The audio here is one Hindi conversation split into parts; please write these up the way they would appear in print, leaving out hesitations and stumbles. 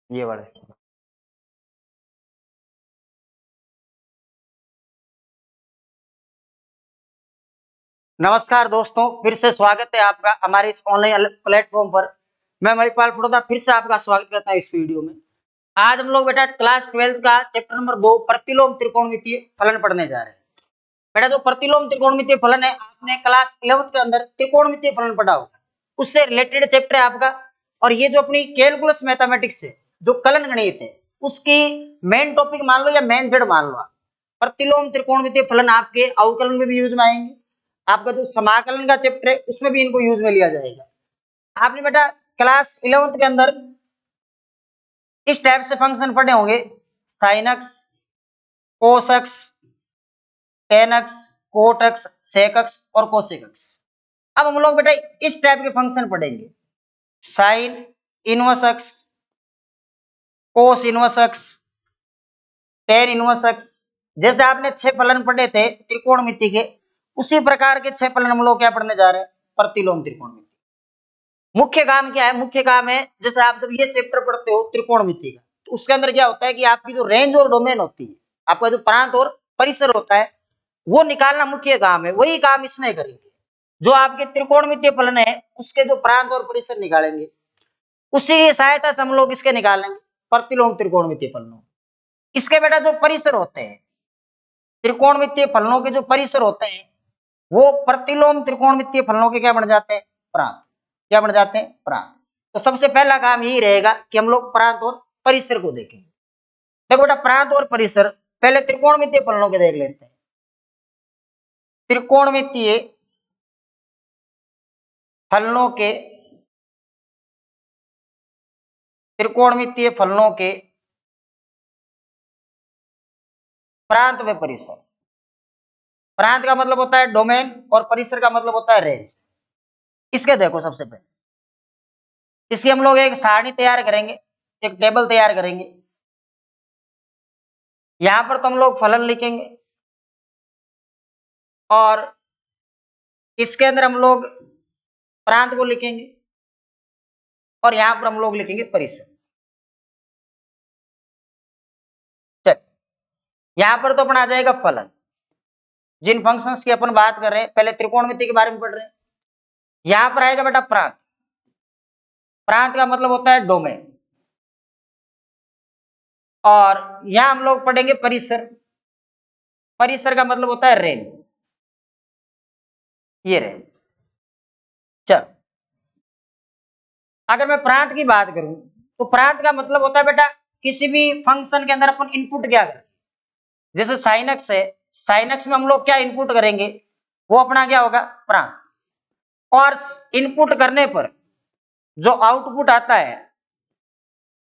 ये वाले। नमस्कार दोस्तों, फिर से स्वागत है आपका हमारे इस ऑनलाइन प्लेटफॉर्म पर। मैं महिपाल फुटोदा फिर से आपका स्वागत करता हूं इस वीडियो में। आज हम लोग बेटा क्लास 12 का चैप्टर नंबर 2 प्रतिलोम त्रिकोणमितीय फलन पढ़ने जा रहे हैं। बेटा जो प्रतिलोम त्रिकोणमितीय फलन है, आपने क्लास 11 के अंदर त्रिकोणमितीय फलन पढ़ा होगा, उससे रिलेटेड चैप्टर है आपका। और ये जो अपनी कैलकुलस मैथमेटिक्स है, जो कलन गणित है, उसकी मेन टॉपिक मान लो या मेन जड़ मान लो आप। प्रतिलोम त्रिकोणमितीय फलन आपके अवकलन में भी यूज में आएंगे, आपका जो समाकलन का चैप्टर है उसमें भी इनको यूज में लिया जाएगा। आपने बेटा क्लास 11 के अंदर इस टाइप से फंक्शन पढ़े होंगे, sine x, cos x, tan x, cot x, sec x और कोसेक एक्स। अब हम लोग बेटा इस टाइप के फंक्शन पढ़ेंगे, sine inverse x, cos inverse x, tan inverse x. जैसे आपने 6 फलन पढ़े थे त्रिकोणमिति के, उसी प्रकार के 6 फलन हम लोग क्या पढ़ने जा रहे हैं, प्रतिलोम त्रिकोणमिति। मुख्य काम क्या है, मुख्य काम है जैसे आप जब ये चैप्टर पढ़ते हो त्रिकोणमिति का, तो उसके अंदर क्या होता है कि आपकी जो रेंज और डोमेन होती है, आपका जो प्रांत और परिसर होता है, वो निकालना मुख्य काम है। वही काम इसमें करेंगे। जो आपके त्रिकोणमितीय फलन है उसके जो प्रांत और परिसर निकालेंगे, उसी की सहायता से हम लोग इसके निकालेंगे प्रतिलोम त्रिकोणमितीय फलनों। इसके बेटा जो परिसर होते हैं, त्रिकोणमितीय फलनों के जो परिसर होते हैं, वो प्रतिलोम त्रिकोणमितीय फलनों के क्या बन जाते हैं, प्रांत। क्या बन जाते हैं, प्रांत। तो सबसे पहला काम यही रहेगा कि हम लोग प्रांत और परिसर को देखेंगे। देखो बेटा प्रांत और परिसर, पहले त्रिकोणमितीय फलनों के देख लेते हैं। त्रिकोणमितीय फलनों के, त्रिकोणमितीय फलनों के प्रांत व परिसर। प्रांत का मतलब होता है डोमेन और परिसर का मतलब होता है रेंज। इसके देखो सबसे पहले इसकी हम लोग एक सारणी तैयार करेंगे, एक टेबल तैयार करेंगे। यहां पर तो हम लोग फलन लिखेंगे और इसके अंदर हम लोग प्रांत को लिखेंगे और यहां पर हम लोग लिखेंगे परिसर। चल, यहां पर तो अपना आ जाएगा फलन। जिन फंक्शंस की अपन बात कर रहे हैं, पहले त्रिकोणमिति के बारे में पढ़ रहे हैं। यहां पर आएगा बेटा प्रांत। प्रांत का मतलब होता है डोमेन। और यहां हम लोग पढ़ेंगे परिसर। परिसर का मतलब होता है रेंज। ये रेंज। चल, अगर मैं प्रांत की बात करूं तो प्रांत का मतलब होता है बेटा किसी भी फंक्शन के अंदर अपन इनपुट क्या करें। जैसे साइन एक्स है, साइन एक्स में हम लोग क्या इनपुट करेंगे, वो अपना क्या होगा, प्रांत। और इनपुट करने पर जो आउटपुट आता है,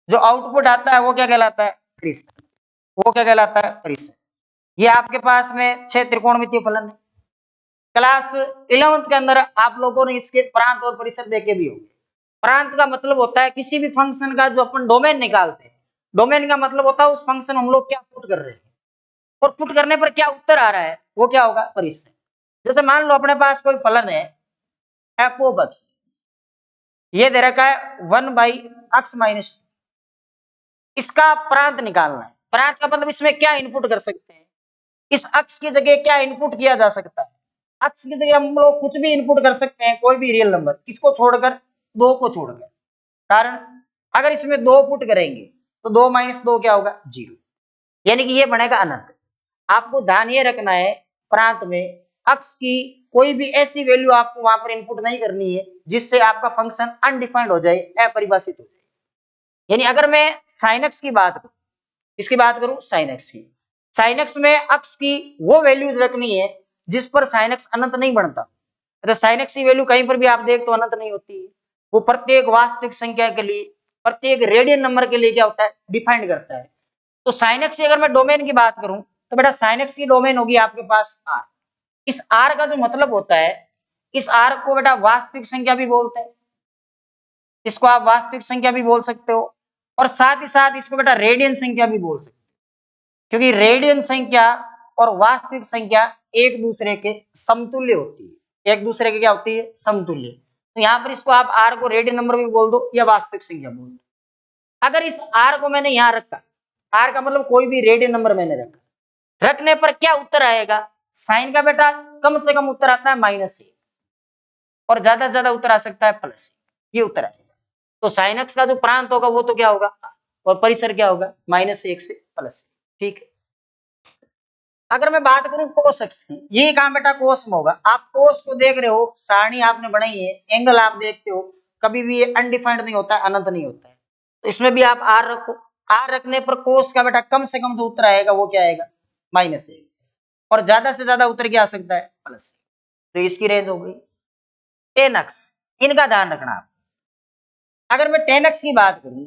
जो आउटपुट आता है वो क्या कहलाता है, परिसर। वो क्या कहलाता है, परिसर। ये आपके पास में 6 त्रिकोणमितीय फलन है। क्लास 11 के अंदर आप लोगों ने इसके प्रांत और परिसर देखे भी होंगे। प्रांत का मतलब होता है किसी भी फंक्शन का जो अपन डोमेन निकालते हैं। डोमेन का मतलब होता है उस फंक्शन हम लोग क्या पुट कर रहे हैं, और पुट करने पर क्या उत्तर आ रहा है, वो क्या होगा, परिसर। जैसे मान लो अपने पास कोई फलन है एफ ओ बक्स, ये दे रखा है 1/x-2। इसका प्रांत निकालना है। प्रांत का मतलब इसमें क्या इनपुट कर सकते हैं, इस अक्ष की जगह क्या इनपुट किया जा सकता है। अक्ष की जगह हम लोग कुछ भी इनपुट कर सकते हैं, कोई भी रियल नंबर, किसको छोड़कर, 2 को छोड़कर। कारण अगर इसमें 2 पुट करेंगे तो 2 - 2 क्या होगा, 0। यानी कि ये बनेगा अनंत। आपको ध्यान ये रखना है, प्रांत में अक्ष की कोई भी ऐसी वैल्यू आपको वहां पर इनपुट नहीं करनी है जिससे आपका फंक्शन अनडिफाइंड हो जाए, अपरिभाषित हो जाए। यानी अगर मैं साइन एक्स की बात करूं, इसकी बात करूं साइन एक्स की, साइन एक्स में अक्ष की वो वैल्यूज रखनी है जिस पर साइन एक्स अनंत नहीं बनता। तो साइन एक्स की वैल्यू कहीं पर भी आप देख तो अनंत नहीं होती है। वो प्रत्येक वास्तविक संख्या के लिए, प्रत्येक रेडियन नंबर के लिए क्या होता है, डिफाइंड करता है। तो साइन एक्स की अगर मैं डोमेन की बात करूं तो बेटा साइन एक्स की डोमेन होगी आपके पास आर। इस आर का जो मतलब होता है, इस आर को बेटा वास्तविक संख्या भी बोलते हैं, इसको आप वास्तविक संख्या भी बोल सकते हो, और साथ ही साथ इसको बेटा रेडियन संख्या भी बोल सकते हो। क्योंकि रेडियन संख्या और वास्तविक संख्या एक दूसरे के समतुल्य होती है। एक दूसरे के क्या होती है, समतुल्य। तो यहां पर इसको आप आर को रेडियन नंबर भी बोल दो या वास्तविक संख्या बोल दो। अगर इस आर को मैंने यहां रखा, आर का मतलब कोई भी रेडियन नंबर मैंने रखा, रखने पर क्या उत्तर आएगा? साइन का बेटा कम से कम उत्तर आता है -1 और ज्यादा से ज्यादा उत्तर आ सकता है +1, ये उत्तर आएगा। तो साइन एक्स का जो प्रांत होगा वो तो क्या होगा, और परिसर क्या होगा, -1 से +1, ठीक है। अगर मैं बात करूं कोस एक्स की, ये काम बेटा कोस में होगा। आप कोस को देख रहे हो, सारणी आपने बनाई है, एंगल आप देखते हो, कभी भी ये अनडिफाइंड नहीं होता है, अनंत नहीं होता है। तो इसमें भी आप आर रखो, आर रखने पर कोस का बेटा कम से कम जो उत्तर आएगा वो क्या आएगा, -1 और ज्यादा से ज्यादा उत्तर क्या आ सकता है, +1। तो इसकी रेंज हो गई। टेन एक्स, इनका ध्यान रखना आप। अगर मैं टेन एक्स की बात करूं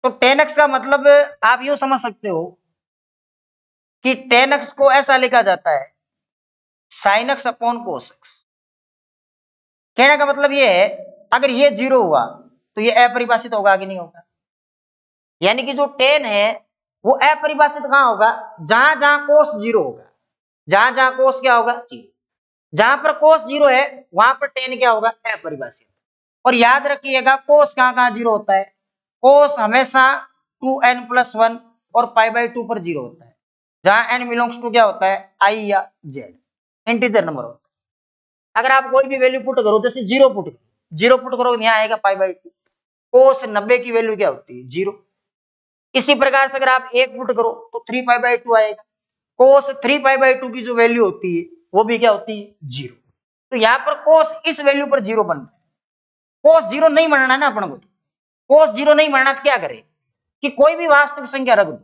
तो टेन एक्स का मतलब आप यूं समझ सकते हो कि टेन एक्स को ऐसा लिखा जाता है sine x upon cos x. कहने का मतलब ये है, अगर ये 0 हुआ तो ये अपरिभाषित होगा कि नहीं होगा? यानी कि जो टेन है वो अपरिभाषित कहां होगा, जहां जहां कोस 0 होगा, जहां जहां कोस क्या होगा, 0। जहां पर कोस 0 है वहां पर टेन क्या होगा, अपरिभाषित। और याद रखिएगा कोस कहां कहां 0 होता है, कोस हमेशा 2n+1 और π/2 पर 0 होता है, जहां n बिलोंग्स टू क्या होता है, i या z, इंटीजर नंबर होता है। अगर आप कोई भी वैल्यू पुट करो, जैसे 0 पुट करो, 0 पुट करो यहाँ आएगा π/2, कोस 90 की वैल्यू क्या होती है, 0। इसी प्रकार से अगर आप 1 पुट करो तो 3π/2 आएगा, कोस 3π/2 की जो वैल्यू होती है वो भी क्या होती है, 0। तो यहाँ पर कोस इस वैल्यू पर 0 बन रहा है। कोस 0 नहीं बनना है ना अपन को, कोस 0 नहीं बनना तो क्या करे कि कोई भी वास्तविक संख्या रख दो,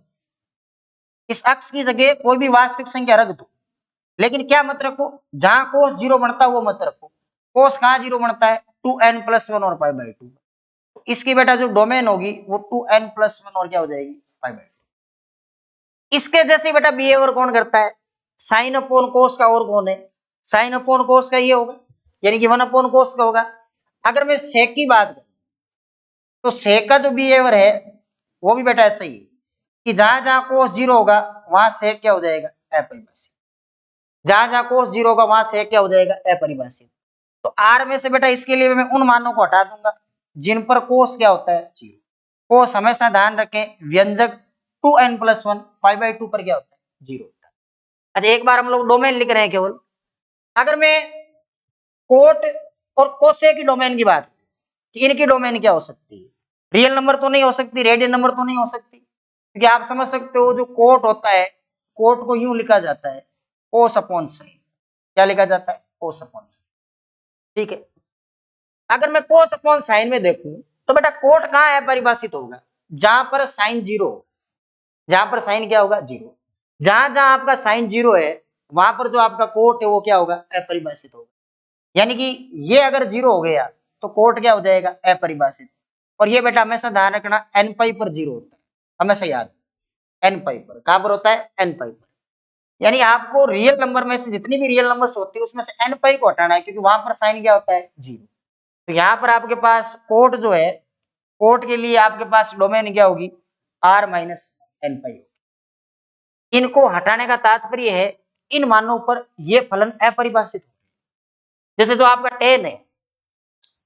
इस अक्ष की जगह कोई भी वास्तविक संख्या रख दो, लेकिन क्या मत रखो, जहां कोस 0 बनता है वो मत रखो। कोस कहां 0 बनता है, 2n+1 और π/2। इसकी बेटा जो डोमेन होगी वो 2n+1 और क्या हो जाएगी, π/2। इसके जैसे बेटा बिहेवियर कौन करता है, साइन अपॉन कोस का, और कौन है, साइन अपॉन कोस का ये होगा, यानी कि 1 अपॉन कोस का होगा। अगर मैं सेक की बात करूं तो सेक का जो बिहेवियर है वो भी बेटा ऐसा ही है कि जहां जहां कोस 0 होगा वहां सेक क्या हो जाएगा, अपरिभाषित। जहां जहां कोस 0 होगा वहां सेक क्या हो जाएगा, अपरिभाषित। तो आर में से बेटा इसके लिए मैं उन मानों को हटा दूंगा जिन पर कोस क्या होता है, 0। कोस हमेशा ध्यान रखें, व्यंजक 2n+1 π/2 पर क्या होता है, 0 होता है। अच्छा एक बार हम लोग डोमेन लिख रहे हैं केवल। अगर मैं कोट और कोसे की डोमेन की बात, इनकी डोमेन क्या हो सकती है, रियल नंबर तो नहीं हो सकती, रेडियन नंबर तो नहीं हो सकती, क्योंकि आप समझ सकते हो जो कोट होता है, कोट को यूं लिखा जाता है कोस अपॉन साइन। क्या लिखा जाता है, कोस अपॉन साइन, ठीक है। अगर मैं कोस अपॉन साइन में देखूं तो बेटा कोट कहां है, परिभाषित होगा जहां पर साइन 0, जहां पर साइन क्या होगा, 0। जहां जहां आपका साइन 0 है वहां पर जो आपका कोट है वो क्या होगा, अपरिभाषित होगा। यानी कि ये अगर 0 हो गया तो कोट क्या हो जाएगा, अपरिभाषित। और ये बेटा हमेशा ध्यान रखना n पाई पर 0 होता है, हमेशा याद, n पाई पर, कहां पर होता है, n पाई पर। यानी आपको रियल नंबर में से जितनी भी रियल नंबर्स होती है उसमें से n पाई को हटाना है, क्योंकि वहां पर साइन क्या होता है, 0। तो यहाँ पर आपके पास कोट जो है, कोट के लिए आपके पास डोमेन क्या होगी, r-n पाई। इनको हटाने का तात्पर्य है इन मानों पर ये फलन अपरिभाषित। जैसे जो आपका टेन है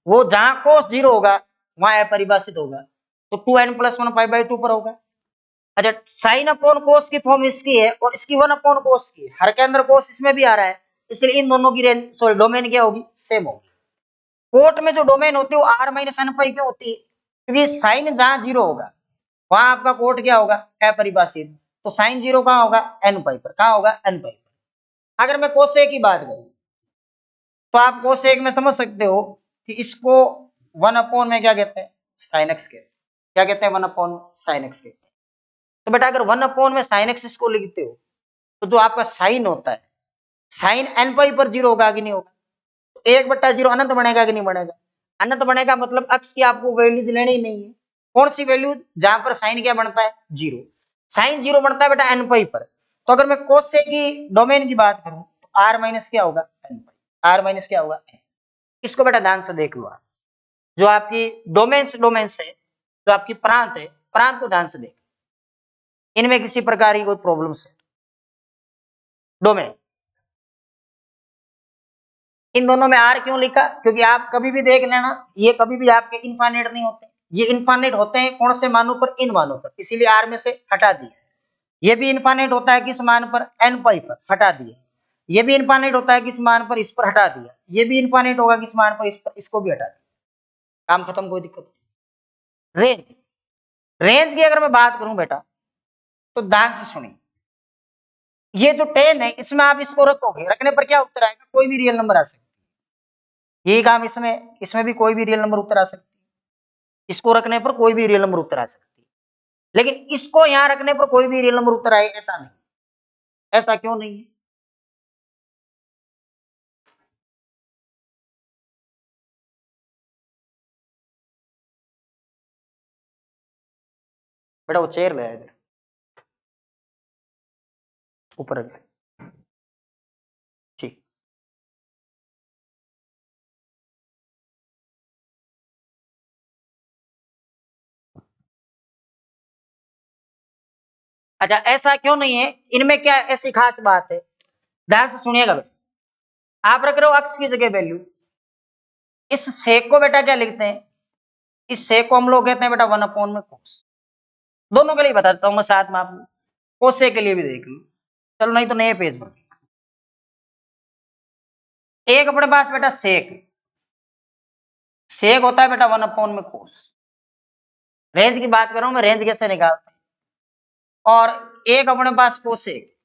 वो जहां कोस 0 होगा वहां अपरिभाषित होगा, तो 2n+1 π/2 पर होगा। अच्छा साइन अपॉन कोस की फॉर्म इसकी है और इसकी 1 अपॉन कोस की है, हर के अंदर कोस इसमें भी आ रहा है, इसलिए इन दोनों की रेंज सॉरी डोमेन क्या होगी, सेम होगी। कोट में जो डोमेन होती है वो r-n पाई क्यों होती है, क्योंकि साइन जहां 0 होगा वहां आपका कोट क्या होगा, अपरिभाषित। तो साइन 0 कहां होगा, n पाई पर, कहां होगा, n पाई पर। अगर मैं कोसेक की बात करूं तो आप कोसेक में समझ सकते हो कि इसको 1 अपॉन में क्या कहते हैं, साइन एक्स कहते हैं। क्या कहते हैं, 1 अपॉन साइन एक्स कहते हैं। तो बेटा अगर 1 अपॉन में साइन एक्स इसको लिखते हो तो जो आपका साइन होता है, साइन n पाई पर 0 होगा कि नहीं होगा, तो 1/0 अनंत बनेगा कि नहीं बनेगा, अनंत बनेगा। मतलब अक्स की आपको वैल्यूज लेनी ही नहीं है। कौन सी वैल्यू, जहां पर साइन क्या बनता है, 0। साइन 0 बनता है बेटा n पाई पर। तो अगर मैं कोसेक की डोमेन की बात करूं तो r- क्या होगा, n पाई, r- क्या होगा, n। इसको बेटा ध्यान से देख लो आप, जो आपकी डोमेन्स है, जो आपकी प्रांत है, प्रांत को ध्यान से देख, इनमें किसी प्रकार की कोई प्रॉब्लम है, डोमेन इन दोनों में आर क्यों लिखा, क्योंकि आप कभी भी देख लेना ये कभी भी आपके इनफाइनाइट नहीं होते, ये इनफाइनाइट होते हैं कौन से मानों पर, इन मानों पर, इसीलिए आर में से हटा दिया। ये भी इनफाइनाइट होता है किस मान पर, एन पाई पर, हटा दिया। ये भी इनफाइनाइट होता है किस मान पर, इस पर, हटा दिया। ये भी इनफाइनाइट होगा किस मान पर, इस पर, इसको भी हटा दिया। काम खत्म, कोई दिक्कत नहीं। रेंज, रेंज की अगर मैं बात करूं बेटा तो ध्यान से सुनिए, ये जो 10 है इसमें आप इसको रखोगे, रखने पर क्या उत्तर आएगा, कोई भी रियल नंबर आ सकता है। यही काम इसमें, इसमें भी कोई भी रियल नंबर उत्तर आ सकती है। इसको रखने पर कोई भी रियल नंबर उत्तर आ सकती है, लेकिन इसको यहां रखने पर कोई भी रियल नंबर उत्तर आए ऐसा नहीं। ऐसा क्यों नहीं है? बेटा वो चेयर ले आएगा ऊपर रख दे। ठीक, अच्छा ऐसा क्यों नहीं है, इनमें क्या ऐसी खास बात है, ध्यान से सुनिएगा बेटा। आप रख रहे हो अक्स की जगह वैल्यू, इस सेक को बेटा क्या लिखते हैं, इस सेक को हम लोग कहते हैं बेटा 1 में कोस। दोनों के लिए बता देता हूं मैं साथ में, आप कोसे के लिए भी देख लो, चलो नहीं तो नए पेज पर। एक अपने पास बेटा सेक, सेक होता है बेटा 1 में कोस। रेंज की बात कर रहा हूं मैं, रेंज कैसे निकालते हैं। और एक अपने पास कोसेक,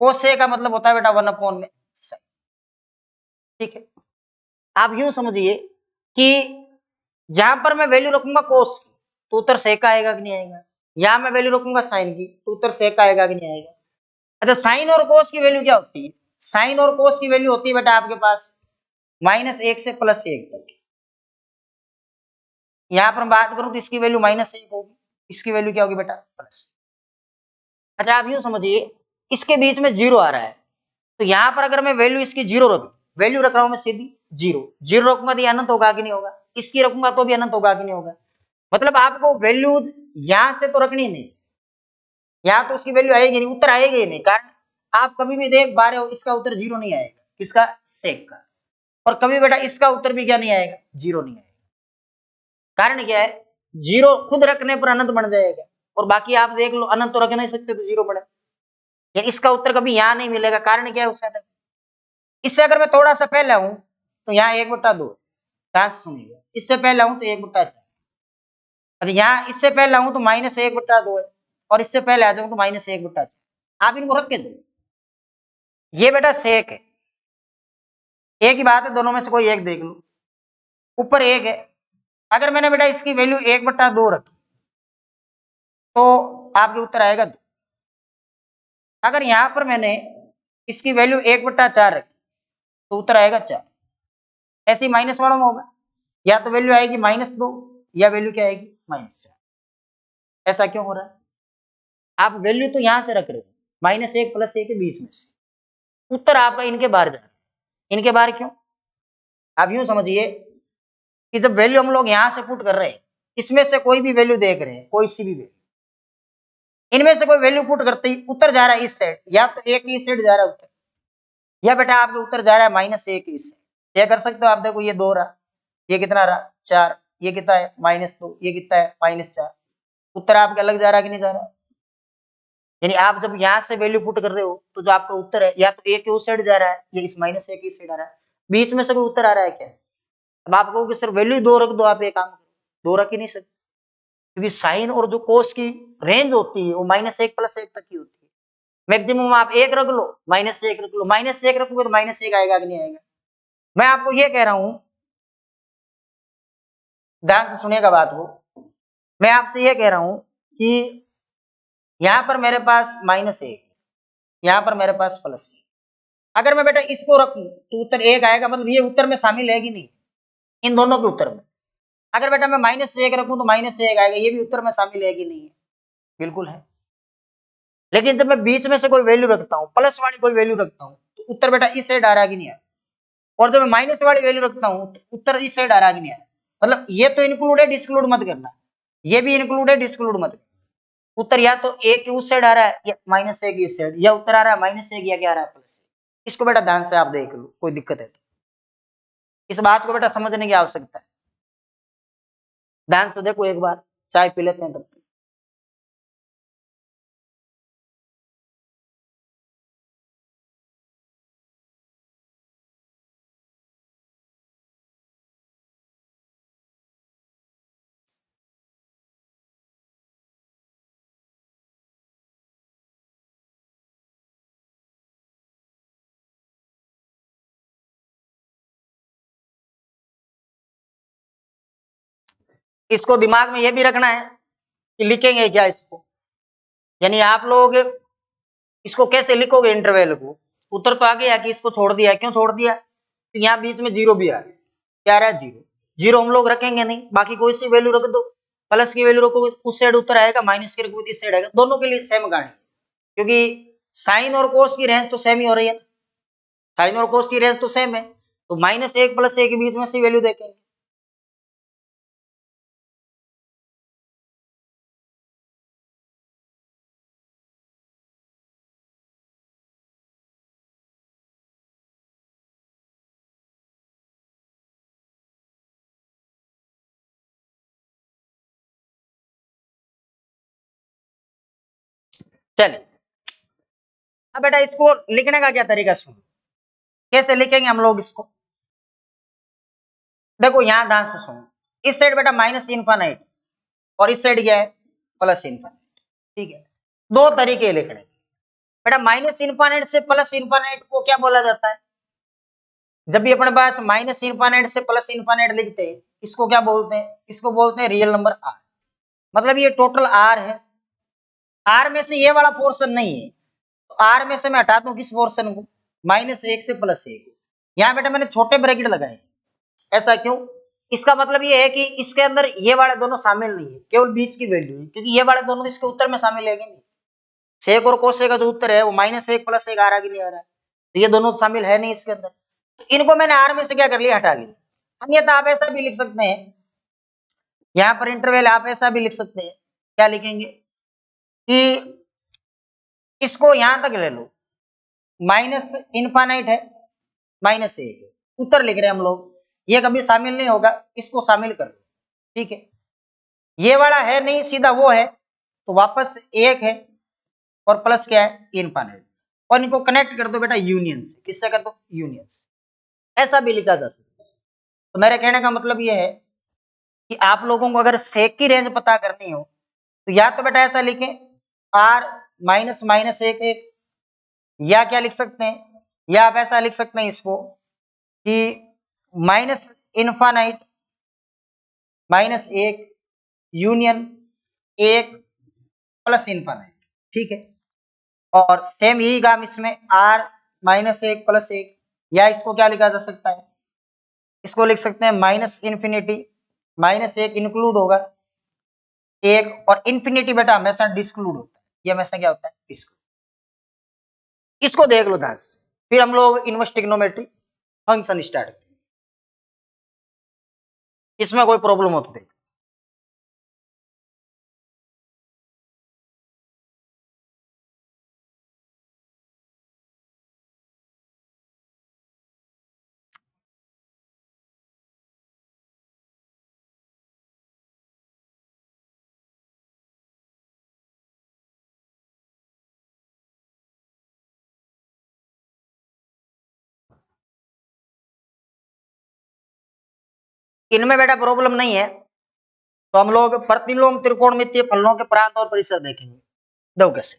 कोसेक का मतलब होता है बेटा 1 में साइन। ठीक है, आप यूं समझिए कि जहां पर मैं वैल्यू रखूंगा कोस की तो उत्तर सेक आएगा कि नहीं आएगा, यहां मैं वैल्यू रखूंगा साइन की तो उत्तर सेक आएगा कि नहीं आएगा। अच्छा साइन और कोस की वैल्यू क्या होती है, साइन और कोस की वैल्यू होती है बेटा आपके पास -1 से +1 तक। यहां पर बात करूं तो इसकी वैल्यू -1 होगी, इसकी वैल्यू क्या होगी बेटा प्लस। अच्छा आप यूं समझिए, इसके बीच में 0 आ रहा है, तो यहां पर अगर मैं वैल्यू इसकी 0 रखूं, वैल्यू रख रहा हूं मैं सीधी 0, 0 रखूंगा तो ये अनंत होगा कि नहीं होगा, इसकी रखूंगा तो भी अनंत होगा कि नहीं होगा। मतलब आपको वैल्यूज यहां से तो रखनी नहीं, यहां तो उसकी वैल्यू आएगी नहीं, उत्तर आएगी ही नहीं, कारण आप कभी भी देख पा रहे हो इसका उत्तर 0 नहीं आएगा, किसका, सेक का। और कभी बेटा इसका उत्तर भी क्या नहीं आएगा, 0 नहीं आएगा। कारण क्या है, 0 खुद रखने पर अनंत बन जाएगा, और बाकी आप देख लो अनंत तो रख नहीं सकते तो 0 बने। या इसका उत्तर कभी यहां नहीं मिलेगा, कारण क्या है उसका, इससे अगर मैं थोड़ा सा पहले हूं तो यहाँ 1/2, ध्यान से सुनिएगा, इससे पहले हूं तो 1/4। अच्छा यहाँ इससे पहले हूं तो -1/2 है, और इससे पहले आ जाऊं तो -1/4। आप इनको रख के दो, ये बेटा सेक है, एक ही बात है, दोनों में से कोई एक देख लो। ऊपर 1 है, अगर मैंने बेटा इसकी वैल्यू 1/2 रखी तो आपके उत्तर आएगा 2। अगर यहां पर मैंने इसकी वैल्यू 1/4 रखी तो उत्तर आएगा 4। ऐसे ही माइनस वालों में होगा, या तो वैल्यू आएगी -2 या वैल्यू क्या आएगी -4। ऐसा क्यों हो रहा है, आप वैल्यू तो यहां से रख रहे हो -1 +1 के बीच में से, उत्तर आपका इनके बाहर जा रहा है। इनके बाहर क्यों, आप यूं समझिए कि जब वैल्यू हम लोग यहां से पुट कर रहे हैं, इसमें से कोई भी वैल्यू देख रहे हैं, कोई सी भी वैल्यू, इनमें से कोई वैल्यू पुट करते ही उत्तर जा रहा है इस साइड, या तो 1 इस साइड जा रहा है उत्तर, या बेटा आपके उत्तर जा रहा है -1 इस साइड। ये कर सकते हो आप, देखो ये 2 रहा, ये कितना रहा 4, ये कितना है -2, ये कितना है -4। उत्तर आपका अलग जा रहा है कि नहीं जा रहा है। यानी आप जब यहाँ से वैल्यू पुट कर रहे हो तो जो आपका उत्तर है या तो ए के उस साइड जा रहा है या इस -1 के इस साइड आ रहा है, बीच में से कोई उत्तर आ रहा है क्या। अब आप कहोगे सर वैल्यू 2 रख दो, आप ये काम करो, 2 रख ही नहीं सकते, क्योंकि साइन और जो कोस की रेंज होती है वो -1 +1 तक की होती है। मैक्सिमम आप 1 रख लो, -1 रख लो, -1 रखोगे तो -1 आएगा कि नहीं आएगा। मैं आपको ये कह रहा हूं, ध्यान से सुनिएगा बात को, मैं आपसे ये कह रहा हूं कि यहां पर मेरे पास -1, यहां पर मेरे पास +1, अगर मैं बेटा इसको रखूं तो उत्तर 1 आएगा, मतलब ये उत्तर में शामिल है कि नहीं, इन दोनों के उत्तर में। अगर बेटा मैं -1 रखूं तो -1 आएगा, ये भी उत्तर में शामिल है कि नहीं है, बिल्कुल है। लेकिन जब मैं बीच में से कोई वैल्यू रखता हूं, प्लस वाली कोई वैल्यू रखता हूं तो उत्तर बेटा इस साइड आ रहा है कि नहीं आ रहा, और जब मैं माइनस वाली वैल्यू रखता हूं तो उत्तर इस साइड आ रहा है कि नहीं आ रहा। मतलब ये तो इंक्लूड है, डिस्क्लूड मत करना, ये भी इंक्लूड है, डिस्क्लूड मत करना। उत्तर या तो ए के उस साइड आ रहा है या -1 की इस साइड, या उत्तर आ रहा है -1 या क्या आ रहा है +1। इसको बेटा ध्यान से आप देख लो, कोई दिक्कत है तो इस बात को बेटा समझने की आवश्यकता है। ध्यान से देखो एक बार, चाय पी लेते हैं तब तक। इसको दिमाग में ये भी रखना है कि लिखेंगे क्या इसको, यानी आप लोग इसको कैसे लिखोगे इंटरवल को। उत्तर तो आ गया कि इसको छोड़ दिया, क्यों छोड़ दिया, तो यहाँ बीच में जीरो भी आ रहा है, क्या आ रहा है जीरो, जीरो हम लोग रखेंगे नहीं, बाकी कोई सी वैल्यू रख दो, प्लस की वैल्यू रखो उस साइड उत्तर आएगा, माइनस की रखो इस साइड आएगा, दोनों के लिए सेम कहानी, क्योंकि साइन और कोस की रेंज तो सेम ही हो रही है, साइन और कोस की रेंज तो सेम है, तो -1 + 1 के बीच में से वैल्यू देखेंगे। चलिए अब बेटा इसको लिखने का क्या तरीका सुनो, कैसे लिखेंगे हम लोग इसको, देखो यहां ध्यान से सुनो, इस साइड बेटा -∞ और इस साइड क्या है +∞, ठीक है, दो तरीके लिखने के। बेटा -∞ से +∞ को क्या बोला जाता है, जब भी अपने पास -∞ से +∞ लिखते हैं, इसको क्या बोलते हैं, इसको बोलते हैं रियल नंबर आर, मतलब ये टोटल आर है, आर में से ये वाला पोर्शन नहीं है, तो आर में से मैं हटा दूं किस पोर्शन को, -1 से +1, यहाँ बेटा मैंने छोटे ब्रैकेट लगाए, ऐसा क्यों, इसका मतलब ये है कि इसके अंदर ये वाले दोनों शामिल नहीं है, केवल बीच की वैल्यू है, क्योंकि ये वाले दोनों इसके उत्तर में शामिल है नहीं, सेक और कोसे का जो उत्तर है वो -1 + 1 आ रहा कि नहीं आ रहा है, तो ये दोनों शामिल है नहीं इसके अंदर, तो इनको मैंने आर में से क्या कर लिया, हटा लिया। अन्यथा आप ऐसा भी लिख सकते हैं, यहाँ पर इंटरवल आप ऐसा भी लिख सकते हैं, क्या लिखेंगे कि इसको यहां तक ले लो, -∞ है, -1 उत्तर लिख रहे हैं हम लोग, ये कभी शामिल नहीं होगा, इसको शामिल कर लो, ठीक है, ये वाला है नहीं, सीधा वो है, तो वापस 1 है और प्लस क्या है इनफाइनाइट, और इनको कनेक्ट कर दो बेटा यूनियन से, किससे कर दो यूनियन से, ऐसा भी लिखा जा सकता है। तो मेरे कहने का मतलब ये है कि आप लोगों को अगर सेक की रेंज पता करनी हो तो या तो बेटा ऐसा लिखें r -1 या क्या लिख सकते हैं, या आप ऐसा लिख सकते हैं इसको कि -∞ -1 यूनियन 1 +∞, ठीक है, और सेम यही काम इसमें r -1 + 1, या इसको क्या लिखा जा सकता है, इसको लिख सकते हैं -∞ -1 इंक्लूड होगा 1, और इन्फिनिटी बेटा हमेशा डिस्क्लूड होता है, ये हमेशा क्या होता है डिस्क्लूड, इसको देख लो ध्यान से, फिर हम लोग इनवर्स ट्रिग्नोमेट्री फंक्शन स्टार्ट करेंगे, इसमें कोई प्रॉब्लम हो तो देख। इनमें बेटा प्रॉब्लम नहीं है, तो हम लोग प्रतिलोम त्रिकोणमितीय फलनों के प्रांत और परिसर देखेंगे, दो कैसे,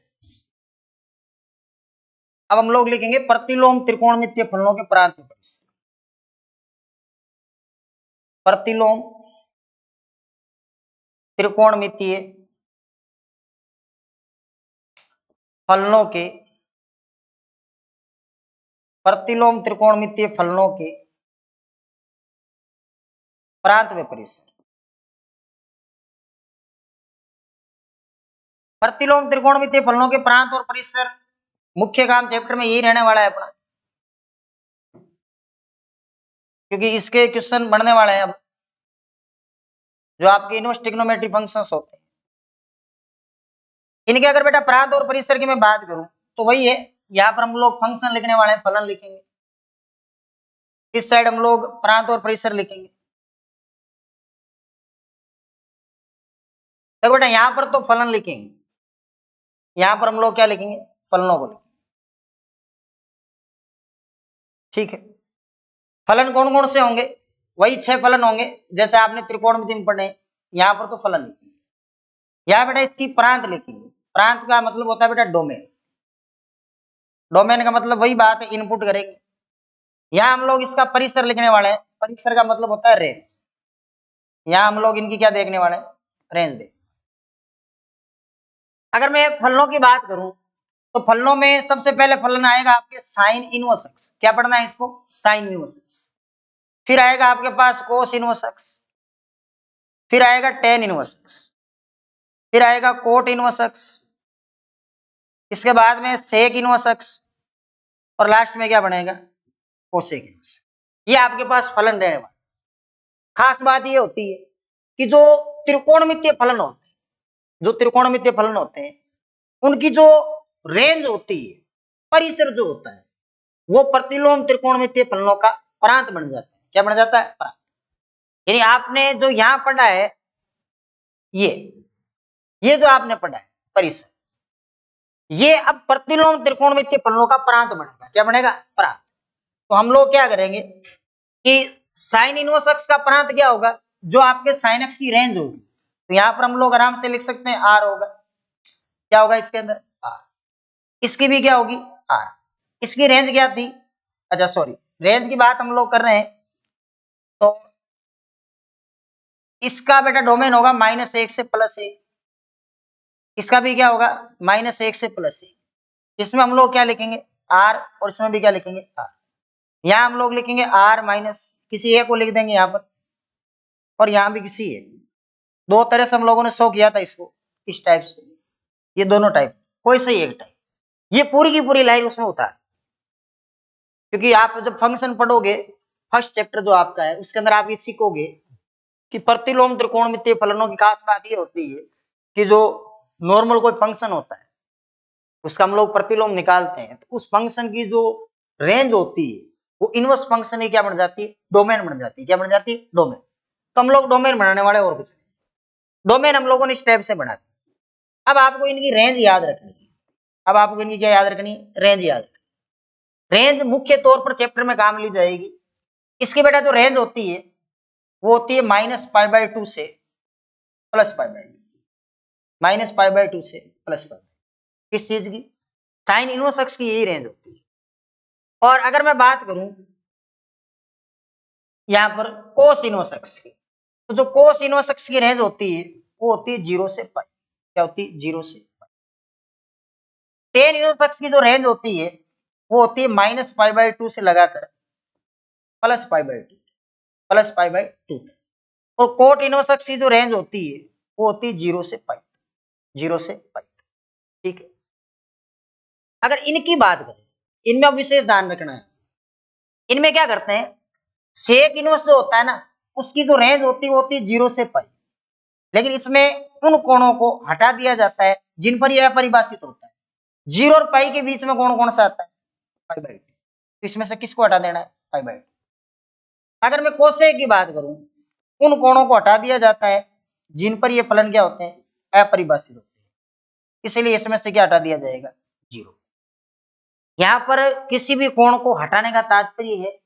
अब हम लोग लिखेंगे प्रतिलोम त्रिकोणमितीय फलनों के प्रांत और परिसर, प्रतिलोम त्रिकोणमितीय फलनों के, प्रतिलोम त्रिकोणमितीय फलनों के प्रांत व परिसर, प्रतिलोम त्रिकोणमितीय फलनों के प्रांत और परिसर मुख्य काम चैप्टर में यही रहने वाला है अपना, क्योंकि इसके क्वेश्चन बढ़ने वाले हैं अब, जो आपके इनवर्स ट्रिग्नोमेट्री फंक्शंस होते हैं, इनके अगर बेटा प्रांत और परिसर की मैं बात करूं तो वही है, यहाँ पर हम लोग फंक्शन लिखने वाले हैं, फलन लिखेंगे, इस साइड हम लोग प्रांत और परिसर लिखेंगे, देखो बेटा यहां पर तो फलन लिखेंगे, यहां पर हम लोग क्या लिखेंगे, फलनों को लिखेंगे। ठीक है, फलन कौन कौन से होंगे, वही 6 फलन होंगे जैसे आपने त्रिकोणमिति में पढ़े। यहां पर तो फलन लिखेंगे, यहां बेटा इसकी प्रांत लिखेंगे। प्रांत का मतलब होता है बेटा डोमेन। डोमेन का मतलब वही बात है, इनपुट करेंगे। यहां हम लोग इसका परिसर लिखने वाले हैं, परिसर का मतलब होता है रेंज। यहां हम लोग इनकी क्या देखने वाले हैं, रेंज देख। अगर मैं फलनों की बात करूं तो फलनों में सबसे पहले फलन आएगा आपके साइन इनवर्स एक्स। क्या पढ़ना है इसको, साइन इनवर्स एक्स। फिर आएगा आपके पास कोस इनवर्स एक्स, फिर आएगा टेन इनवर्स एक्स, फिर आएगा कोट इनवर्स एक्स, इसके बाद में सेक इनवर्स एक्स, और लास्ट में क्या बनेगा, कोसेक इनवर्स। ये आपके पास फलन रहने वाला। खास बात ये होती है कि जो त्रिकोणमितीय फलन होते हैं, जो त्रिकोणमितीय फलन होते हैं उनकी जो रेंज होती है, परिसर जो होता है, वो प्रतिलोम त्रिकोणमितीय फलनों का प्रांत बन जाता है। क्या बन जाता है, प्रांत। यानी आपने जो यहां पढ़ा है, ये जो आपने पढ़ा है परिसर, ये अब प्रतिलोम त्रिकोणमितीय फलनों का प्रांत बनेगा। क्या बनेगा, प्रांत। तो हम लोग क्या करेंगे कि साइन इनवर्स एक्स का प्रांत क्या होगा, जो आपके साइन एक्स की रेंज होगी। तो यहां पर हम लोग आराम से लिख सकते हैं आर होगा। क्या होगा इसके अंदर, आर। इसकी भी क्या होगी, आर। इसकी रेंज क्या थी, अच्छा सॉरी, रेंज की बात हम लोग कर रहे हैं तो इसका बेटा डोमेन होगा -1 से +1। इसका भी क्या होगा, -1 से +1। इसमें हम लोग क्या लिखेंगे, आर, और इसमें भी क्या लिखेंगे, आर। यहां हम लोग लिखेंगे आर माइनस किसी एक को लिख देंगे यहां पर, और यहां भी किसी एक। दो तरह से हम लोगों ने शो किया था इसको, इस टाइप से, ये दोनों टाइप, कोई सही एक टाइप। ये पूरी की पूरी लाइन उसमें उतार, क्योंकि आप जब फंक्शन पढ़ोगे फर्स्ट चैप्टर जो आपका है उसके अंदर आप ये सीखोगे कि प्रतिलोम त्रिकोणमितीय फलनों की खास बात ये होती है कि जो नॉर्मल कोई फंक्शन होता है उसका हम लोग प्रतिलोम निकालते हैं, तो उस फंक्शन की जो रेंज होती है वो इनवर्स फंक्शन की क्या बन जाती है, डोमेन बन जाती है। क्या बन जाती है, डोमेन। तो हम लोग डोमेन बनाने वाले, और कुछ नहीं। डोमेन हम लोगों ने इस टाइप से बना दी। अब आपको इनकी रेंज याद रखनी है। अब आपको इनकी क्या याद रखनी है, रेंज याद रखनी। रेंज मुख्य तौर पर चैप्टर में काम ली जाएगी। इसकी बेटा जो रेंज होती है वो होती है -π/2 से +π/2, -π/2 से +π/2। किस चीज की, साइन इनवर्स एक्स की यही रेंज होती है। और अगर मैं बात करूं यहां पर कोस इनवर्स एक्स की, तो जो कोस इनवर्स एक्स की रेंज होती है वो होती है 0 से पाई। क्या होती है, 0 से पाई। टेन इनवर्स एक्स की जो रेंज होती है वो होती है -π/2 से लगाकर +π/2, +π/2 तक। और कोट इनवर्स एक्स की जो रेंज होती है वो होती है 0 से पाई, 0 से पाई। ठीक है, अगर इनकी बात करें, इनमें विशेष ध्यान रखना है। इनमें क्या करते हैं, सेक इनवर्स जो होता है ना, उसकी जो रेंज होती है वो होती है 0 से पाई। लेकिन इसमें उन कोणों को हटा दिया जाता है जिन पर यह परिभाषित होता है। 0 और पाई के बीच में कोण कौन सा आता है, π/2। इसमें से किसको हटा देना है, π/2। अगर मैं कोसेक की बात करूं, उन कोणों को हटा दिया जाता है जिन पर ये फलन क्या होते हैं, अपरिभाषित होते हैं। इसलिए इसमें से क्या हटा दिया जाएगा, 0। यहां पर किसी भी कोण को हटाने का तात्पर्य है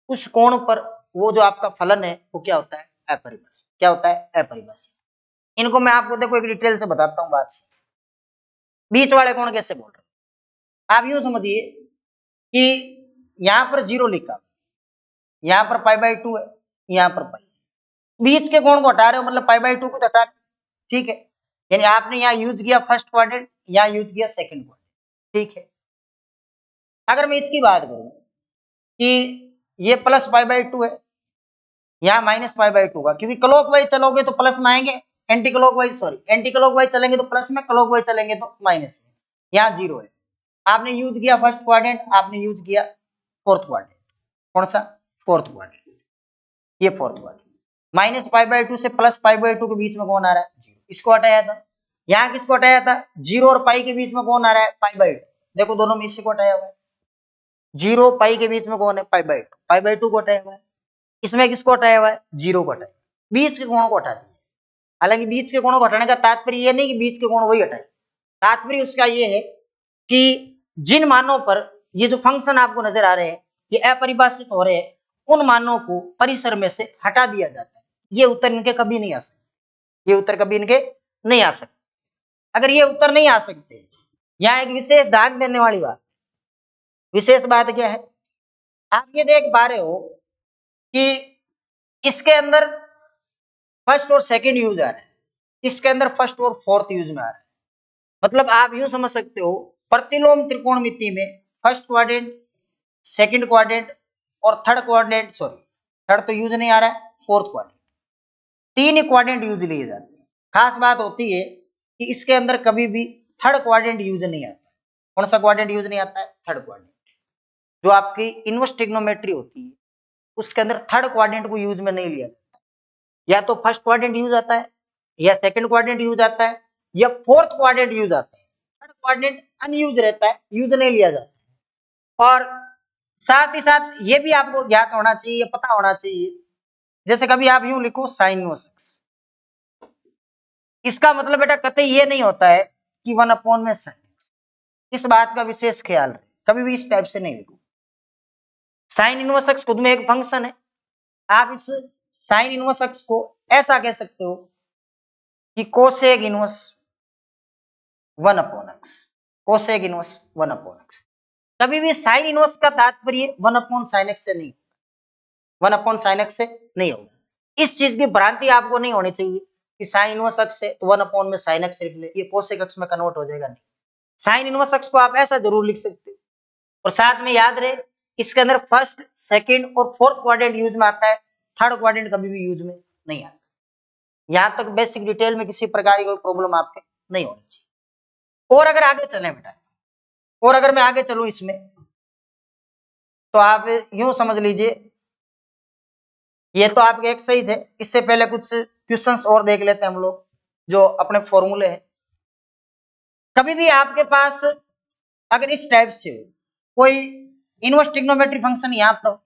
उस कोण पर वो जो आपका फलन है वो क्या होता है, अपरिभाषित। क्या होता है, अपरिभाषित। इनको मैं आपको देखो एक डिटेल से बताता हूँ बात। बीच वाले कोण कैसे बोल रहे हैं, आप यूं समझिए कि यहां पर 0 लिखा, यहां पर π/2 है, यहां पर पाई। बीच के कोण को हटा रहे हो मतलब π/2 को हटा रहे हो। ठीक है, यानी आपने यहाँ यूज किया फर्स्ट क्वाड्रेंट, यहाँ यूज किया सेकंड क्वाड्रेंट। ठीक है, अगर मैं इसकी बात करूं कि ये +π/2 है, यहाँ -π/2 का, क्योंकि क्लॉकवाइज चलोगे तो प्लस में आएंगे, एंटी क्लॉकवाइज चलेंगे तो प्लस में, क्लॉकवाइज चलेंगे तो माइनस में। यहाँ 0 है, आपने यूज किया फर्स्ट क्वाड्रेंट, आपने यूज किया फोर्थ क्वाड्रेंट। कौन सा, फोर्थ क्वाड्रेंट। ये फोर्थ क्वाड्रेंट। -π/2 से +π/2 के बीच में कौन आ रहा है, 0। इसको हटाया था। यहाँ किसको हटाया था, 0 और पाई के बीच में कौन आ रहा है, π/2। देखो दोनों में इसी को हटाया हुआ है। 0 पाई के बीच में कौन है, π/2, π/2 को हटाया हुआ है। इसमें किसको हटाया हुआ है, 0 को हटाया। बीच के कोण को हटा दिया। हालांकि बीच के कोणों को हटाने का तात्पर्य ये नहीं कि बीच के कोण वही हटाए, तात्पर्य उसका ये है कि जिन मानों पर ये जो फंक्शन आपको नजर आ रहे हैं ये अपरिभाषित हो रहे हैं, उन मानों को परिसर में से हटा दिया जाता है। ये उत्तर इनके कभी नहीं आ सकते, ये उत्तर कभी इनके नहीं आ सकते। अगर ये उत्तर नहीं आ सकते, यहाँ एक विशेष ध्यान देने वाली बात, विशेष बात क्या है, आप ये देख पा रहे हो कि इसके अंदर फर्स्ट और सेकंड यूज आ रहा है, इसके अंदर फर्स्ट और फोर्थ यूज में आ रहा है। मतलब आप यूं समझ सकते हो, प्रतिलोम त्रिकोणमिति में फर्स्ट क्वाड्रेंट, सेकंड क्वाड्रेंट और थर्ड क्वाड्रेंट, सॉरी थर्ड तो यूज नहीं आ रहा है, फोर्थ क्वाड्रेंट, तीन ही क्वाड्रेंट यूज लिए जाते हैं। खास बात होती है कि इसके अंदर कभी भी थर्ड क्वाड्रेंट यूज नहीं आता। कौन सा क्वाड्रेंट यूज नहीं आता है? Third quadrant. जो आपकी इनवर्स ट्रिग्नोमेट्री होती है उसके अंदर थर्ड क्वाड्रेंट को यूज में नहीं लिया जाता। या तो फर्स्ट क्वाड्रेंट यूज आता है, या सेकंड क्वाड्रेंट यूज आता है, या फोर्थ क्वाड्रेंट यूज आता है। थर्ड क्वाड्रेंट अनयूज रहता है, यूज नहीं लिया जाता। और साथ ही साथ ये भी आपको ज्ञात होना चाहिए, पता होना चाहिए, जैसे कभी आप यूं लिखो साइन इनवर्स एक्स, इसका मतलब बेटा कतई ये नहीं होता है कि 1 में साइन एक्स। इस बात का विशेष ख्याल रहे, कभी भी इस टाइप से नहीं लिखो। साइन इनवर्स एक्स खुद में एक फंक्शन है। आप इस साइन इनवर्स एक्स को ऐसा कह सकते हो कि cosec inverse 1/x, cosec inverse 1/x। कभी भी साइन इनवर्स का तात्पर्य 1/sin x से नहीं, 1/sin x से नहीं होगा। इस चीज की भ्रांति आपको नहीं होनी चाहिए कि साइन इनवर्स x है तो 1 में sin x लिख ले, ये कोसेक x में कन्वर्ट हो जाएगा, नहीं। साइन इनवर्स x को आप ऐसा जरूर लिख सकते हो। और साथ में याद रहे, इसके अंदर फर्स्ट, सेकंड और फोर्थ क्वाड्रेंट यूज में आता है, थर्ड क्वाड्रेंट कभी भी यूज में नहीं आता। यहां तक बेसिक डिटेल में किसी प्रकार की कोई प्रॉब्लम आपके नहीं होनी चाहिए। और अगर आगे चले बेटा, और अगर मैं आगे चलूं इसमें, तो आप यूं समझ लीजिए, ये तो आपके एक्सरसाइज है। इससे पहले कुछ क्वेश्चंस और देख लेते हैं हम लोग, जो अपने फॉर्मूले हैं। कभी भी आपके पास अगर इस टाइप से कोई इनवर्स ट्रिग्नोमेट्री फंक्शन यहाँ पर हो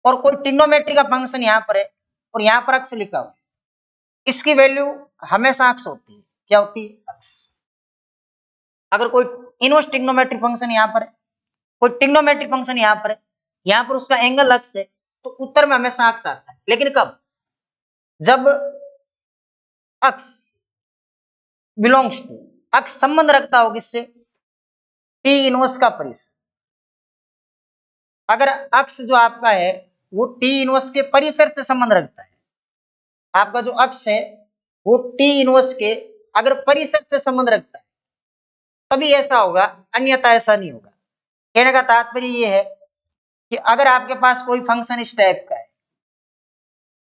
और कोई ट्रिग्नोमेट्री का फंक्शन यहाँ पर है और यहाँ पर अक्स लिखा हुआ है, इसकी वैल्यू हमेशा अक्स होती है। क्या होती है? अक्स। अगर कोई इनवर्स ट्रिग्नोमेट्री फंक्शन यहाँ पर है, कोई ट्रिग्नोमेट्री फंक्शन यहाँ पर है, यहाँ पर उसका एंगल अक्स है, तो उत्तर में हमेशा अक्स आता है। लेकिन कब? जब अक्स बिलोंग्स टू, अक्स संबंध रखता हो किससे? टी इनवर्स का परिसर। अगर अक्स जो आपका है वो टी इनवर्स के परिसर से संबंध रखता है, आपका जो अक्स है वो टी इनवर्स के अगर परिसर से संबंध रखता है तभी ऐसा होगा, अन्यथा ऐसा नहीं होगा। कहने का तात्पर्य ये है कि अगर आपके पास कोई फंक्शन इस टाइप का है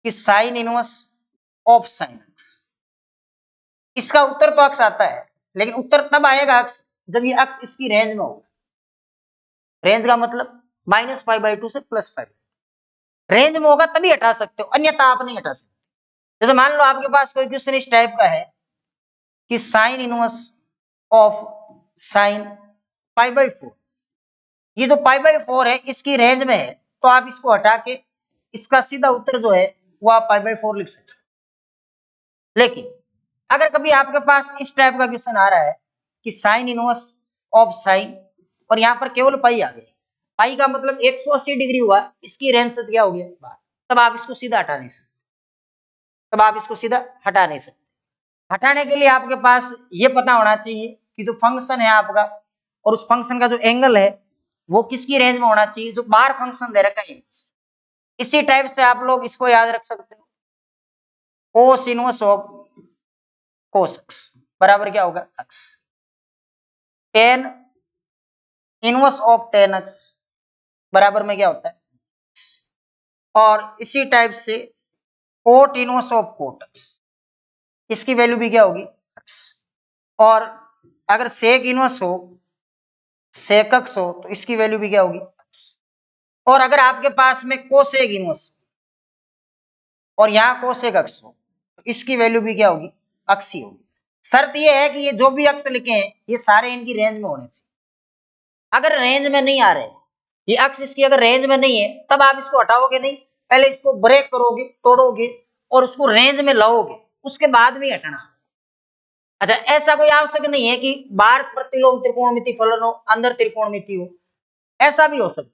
कि sine inverse of sine x, इसका उत्तर तो अक्स आता है, लेकिन उत्तर तब आएगा अक्स जब ये अक्स इसकी रेंज में होगा। रेंज का मतलब -π/2 से +π, रेंज में होगा तभी हटा सकते हो, अन्यथा आप नहीं हटा सकते। जैसे मान लो आपके पास कोई क्वेश्चन इस टाइप का है कि साइन इनवर्स ऑफ साइन π/4, ये जो π/4 है इसकी रेंज में है, तो आप इसको हटा के इसका सीधा उत्तर जो है वो आप π/4 लिख सकते हो। लेकिन अगर कभी आपके पास इस टाइप का क्वेश्चन आ रहा है कि साइन इनवर्स ऑफ साइन, और यहाँ पर केवल पाई आ गई, पाई का मतलब 180 डिग्री हुआ, इसकी रेंज से क्या हो गया बाहर, तब आप इसको सीधा हटा नहीं सकते, तब आप इसको सीधा हटा नहीं सकते। हटाने के लिए आपके पास ये पता होना चाहिए कि जो फंक्शन है आपका और उस फंक्शन का जो एंगल है वो किसकी रेंज में होना चाहिए, जो बाहर फंक्शन दे रखा है। इसी टाइप से आप लोग इसको याद रख सकते हो, cos inverse of cos x बराबर क्या होगा? X. Tan inverse of tan x बराबर में क्या होता है? और इसी टाइप से cot inverse of cot x, इसकी वैल्यू भी क्या होगी? एक्स। और अगर सेक इनवर्स हो, सेक एक्स हो, तो इसकी वैल्यू भी क्या होगी? एक्स। और अगर आपके पास में कोसेक इनवर्स और यहाँ कोसेक एक्स हो, तो इसकी वैल्यू भी क्या होगी? एक्स ही होगी। शर्त ये है कि ये जो भी अक्स लिखे हैं ये सारे इनकी रेंज में होने चाहिए। अगर रेंज में नहीं आ रहे, ये अक्स इसकी अगर रेंज में नहीं है, तब आप इसको हटाओगे नहीं, पहले इसको ब्रेक करोगे, तोड़ोगे और उसको रेंज में लाओगे, उसके बाद भी हटना। अच्छा, ऐसा कोई आवश्यक नहीं है कि बाहर प्रतिलोम त्रिकोणमिति फलन हो, अंदर त्रिकोणमिति हो, ऐसा भी हो सकता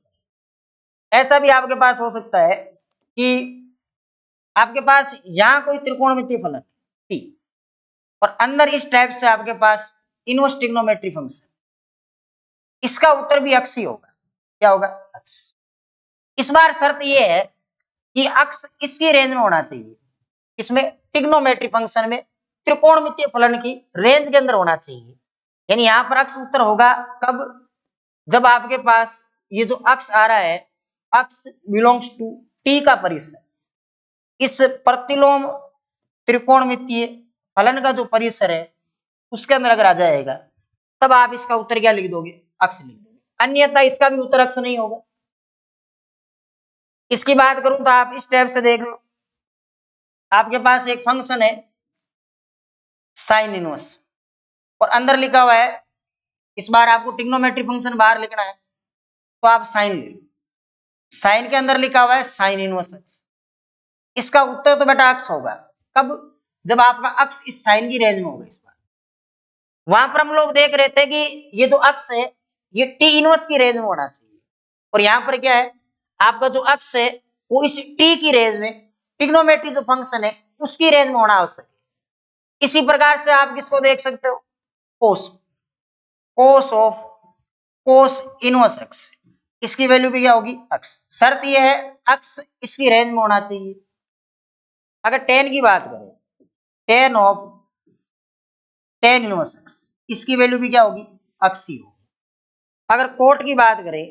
है। ऐसा भी आपके पास हो सकता है कि आपके पास यहां कोई त्रिकोणमिति फलन टी और अंदर इस टाइप से आपके पास इनवर्स ट्रिग्नोमेट्री फंक्शन, इसका उत्तर भी अक्स ही होगा। क्या होगा? अक्स। इस बार शर्त यह है कि अक्स इसकी रेंज में होना चाहिए, इसमें ट्रिग्नोमेट्री फंक्शन में त्रिकोणमितीय फलन की रेंज के अंदर होना चाहिए। यानी यहां पर अक्स उत्तर होगा कब? जब आपके पास ये जो अक्स आ रहा है, अक्स बिलोंग्स टू टी का परिसर, इस प्रतिलोम त्रिकोणमितीय फलन का जो परिसर है उसके अंदर अगर आ जाएगा, तब आप इसका उत्तर क्या लिख दोगे? अक्स लिख दोगे। अन्यथा इसका भी उत्तर अक्स नहीं होगा। इसकी बात करूं तो आप इस टाइप से देख लो, आपके पास एक फंक्शन है साइन इनवर्स और अंदर लिखा हुआ है, इस बार आपको ट्रिग्नोमेट्री फंक्शन बाहर लिखना है तो आप साइन ले लो। साइन के अंदर लिखा हुआ है साइन इनवर्स एक्स, इसका उत्तर तो बेटा अक्स होगा। कब? जब आपका अक्स इस साइन की रेंज में होगा। इस बार वहां पर हम लोग देख रहे थे कि ये जो अक्स है ये टी इनवर्स की रेंज में होना चाहिए, और यहां पर क्या है, आपका जो अक्स है वो इस टी की रेंज में, ट्रिग्नोमेट्री जो फंक्शन है उसकी रेंज में होना आवश्यक है। इसी प्रकार से आप किसको देख सकते हो? Cos, cos of cos inverse x, इसकी वैल्यू भी क्या होगी? अक्स। शर्त यह है अक्स इसकी रेंज में होना चाहिए। अगर टेन की बात करें, ten of ten inverse x, इसकी वैल्यू भी क्या होगी? अक्स ही होगी। अगर कोट की बात करें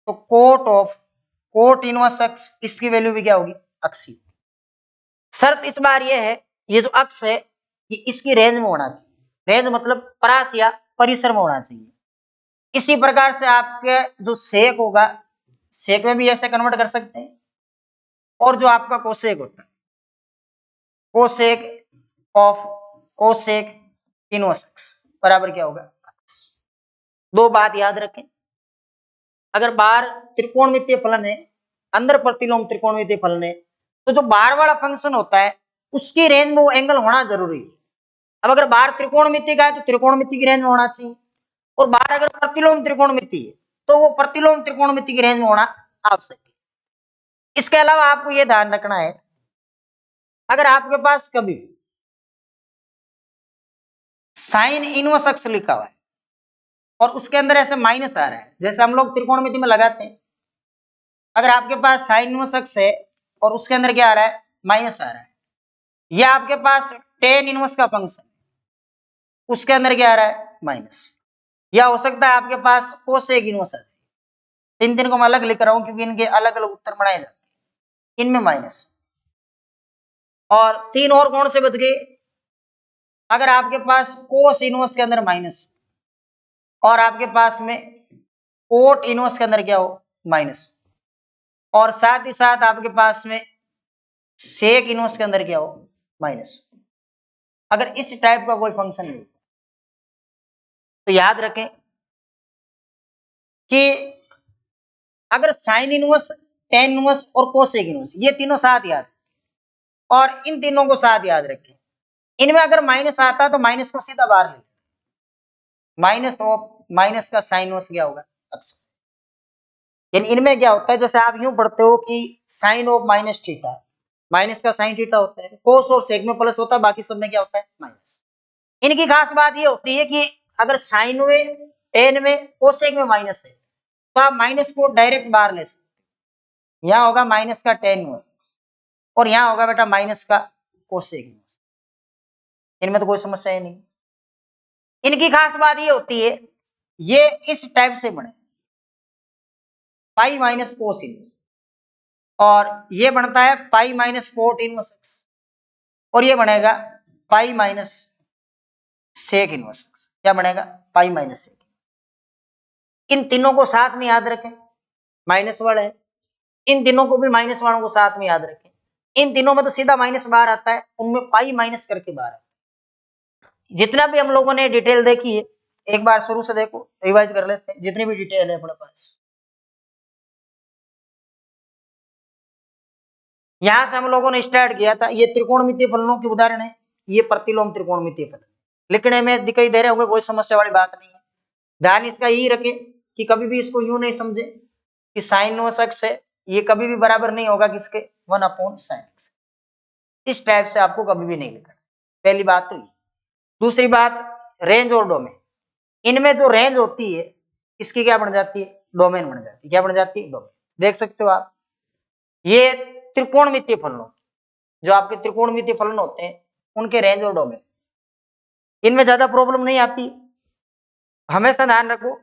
तो cot of cot inverse x, इसकी वैल्यू भी क्या होगी? अक्स ही। शर्त इस बार यह है, ये जो अक्स है ये इसकी रेंज में होना चाहिए। रेंज मतलब परास या परिसर में होना चाहिए। इसी प्रकार से आपके जो सेक होगा, सेक में भी ऐसे कन्वर्ट कर सकते हैं, और जो आपका कोसेक होता है, cosec of cosec inverse x बराबर क्या होगा? दो बात याद रखें, अगर बाहर त्रिकोणमितीय फलन है, अंदर प्रतिलोम त्रिकोणमितीय फलन है, तो जो बाहर वाला फंक्शन होता है उसकी रेंज में वो एंगल होना जरूरी है। अब अगर बाहर त्रिकोणमिति का है तो त्रिकोणमिति की रेंज में होना चाहिए, और बाहर अगर प्रतिलोम त्रिकोणमिति है तो वो प्रतिलोम त्रिकोणमिति की रेंज में होना आवश्यक है। इसके अलावा आपको यह ध्यान रखना है, अगर आपके पास कभी साइन इनवर्स एक्स लिखा हुआ है और उसके अंदर ऐसे माइनस आ रहा है, जैसे हम लोग त्रिकोणमिति में लगाते हैं, अगर आपके पास साइन इनवर्स एक्स है और उसके अंदर क्या आ रहा है? माइनस आ रहा है, या आपके पास टेन इनवर्स का फंक्शन, उसके अंदर क्या आ रहा है? माइनस। या हो सकता है आपके पास कोसेक इनवर्स है। इन तीन को मैं अलग लिख रहा हूं क्योंकि इनके अलग अलग उत्तर बनाए जाते हैं। इनमें माइनस, और तीन और कौन से बच गए? अगर आपके पास कोस इनवर्स के अंदर माइनस, और आपके पास में कोट इनवर्स के अंदर क्या हो? माइनस, और साथ ही साथ आपके पास में सेक इनवर्स के अंदर क्या हो? माइनस। अगर इस टाइप का कोई फंक्शन नहीं तो याद रखें कि अगर साइन इनवर्स, टेन इनवर्स और कोसेक इनवर्स, ये तीनों साथ याद, और इन तीनों को साथ याद रखें। इनमें अगर माइनस आता है तो माइनस को सीधा बाहर ले, माइनस ऑफ माइनस का साइन इनवर्स क्या होगा? अक्स। यानी इनमें क्या होता है, जैसे आप यूं पढ़ते हो कि sine of minus theta, minus का साइन थीटा होता है, कोस और सेक में प्लस होता है, बाकी सब में क्या होता है? माइनस। इनकी खास बात ये होती है कि अगर साइन में, टेन में, कोसेक में माइनस है तो आप माइनस को डायरेक्ट बाहर ले सकते। यहाँ होगा माइनस का टेन इनवर्स और यहाँ होगा बेटा माइनस का कोसेक इनवर्स। इनमें तो कोई समस्या ही नहीं। इनकी खास बात ये होती है, ये इस टाइप से बने, पाई माइनस कोस इनवर्स, और ये बनता है pi minus cot inverse x, और ये बनेगा pi minus sec inverse x. क्या बनेगा? पाई माइनस सेक। इन तीनों को साथ में याद रखें, माइनस वाला है, इन तीनों को भी माइनस वालों को साथ में याद रखें। इन तीनों में तो सीधा माइनस बाहर आता है, उनमें पाई माइनस करके बाहर आता है। जितना भी हम लोगों ने डिटेल देखी है, एक बार शुरू से देखो, रिवाइज कर लेते हैं जितनी भी डिटेल है अपने पास। यहां से हम लोगों ने स्टार्ट किया था, ये त्रिकोणमितीय फलनों के उदाहरण है, ये प्रतिलोम त्रिकोणमितीय फलन। लिखने में दिखाई दे रहे होंगे, कोई समस्या वाली बात नहीं है। ध्यान इसका यही रखे कि कभी भी इसको यूं नहीं समझे कि साइन व सक्स है, ये कभी भी बराबर नहीं होगा किसके, 1/sin x। इस टाइप से आपको कभी भी नहीं लिखना। पहली बात तो ये। दूसरी बात, रेंज और डोमेन, इनमें जो रेंज होती है इसकी क्या बन जाती है, डोमेन बन जाती है। क्या बन जाती है, डोमेन। देख सकते हो आप, ये त्रिकोणमितीय फलनों, जो आपके त्रिकोणमितीय फलन होते हैं उनके रेंज और डोमेन, इनमें ज्यादा प्रॉब्लम नहीं आती। हमेशा ध्यान रखो,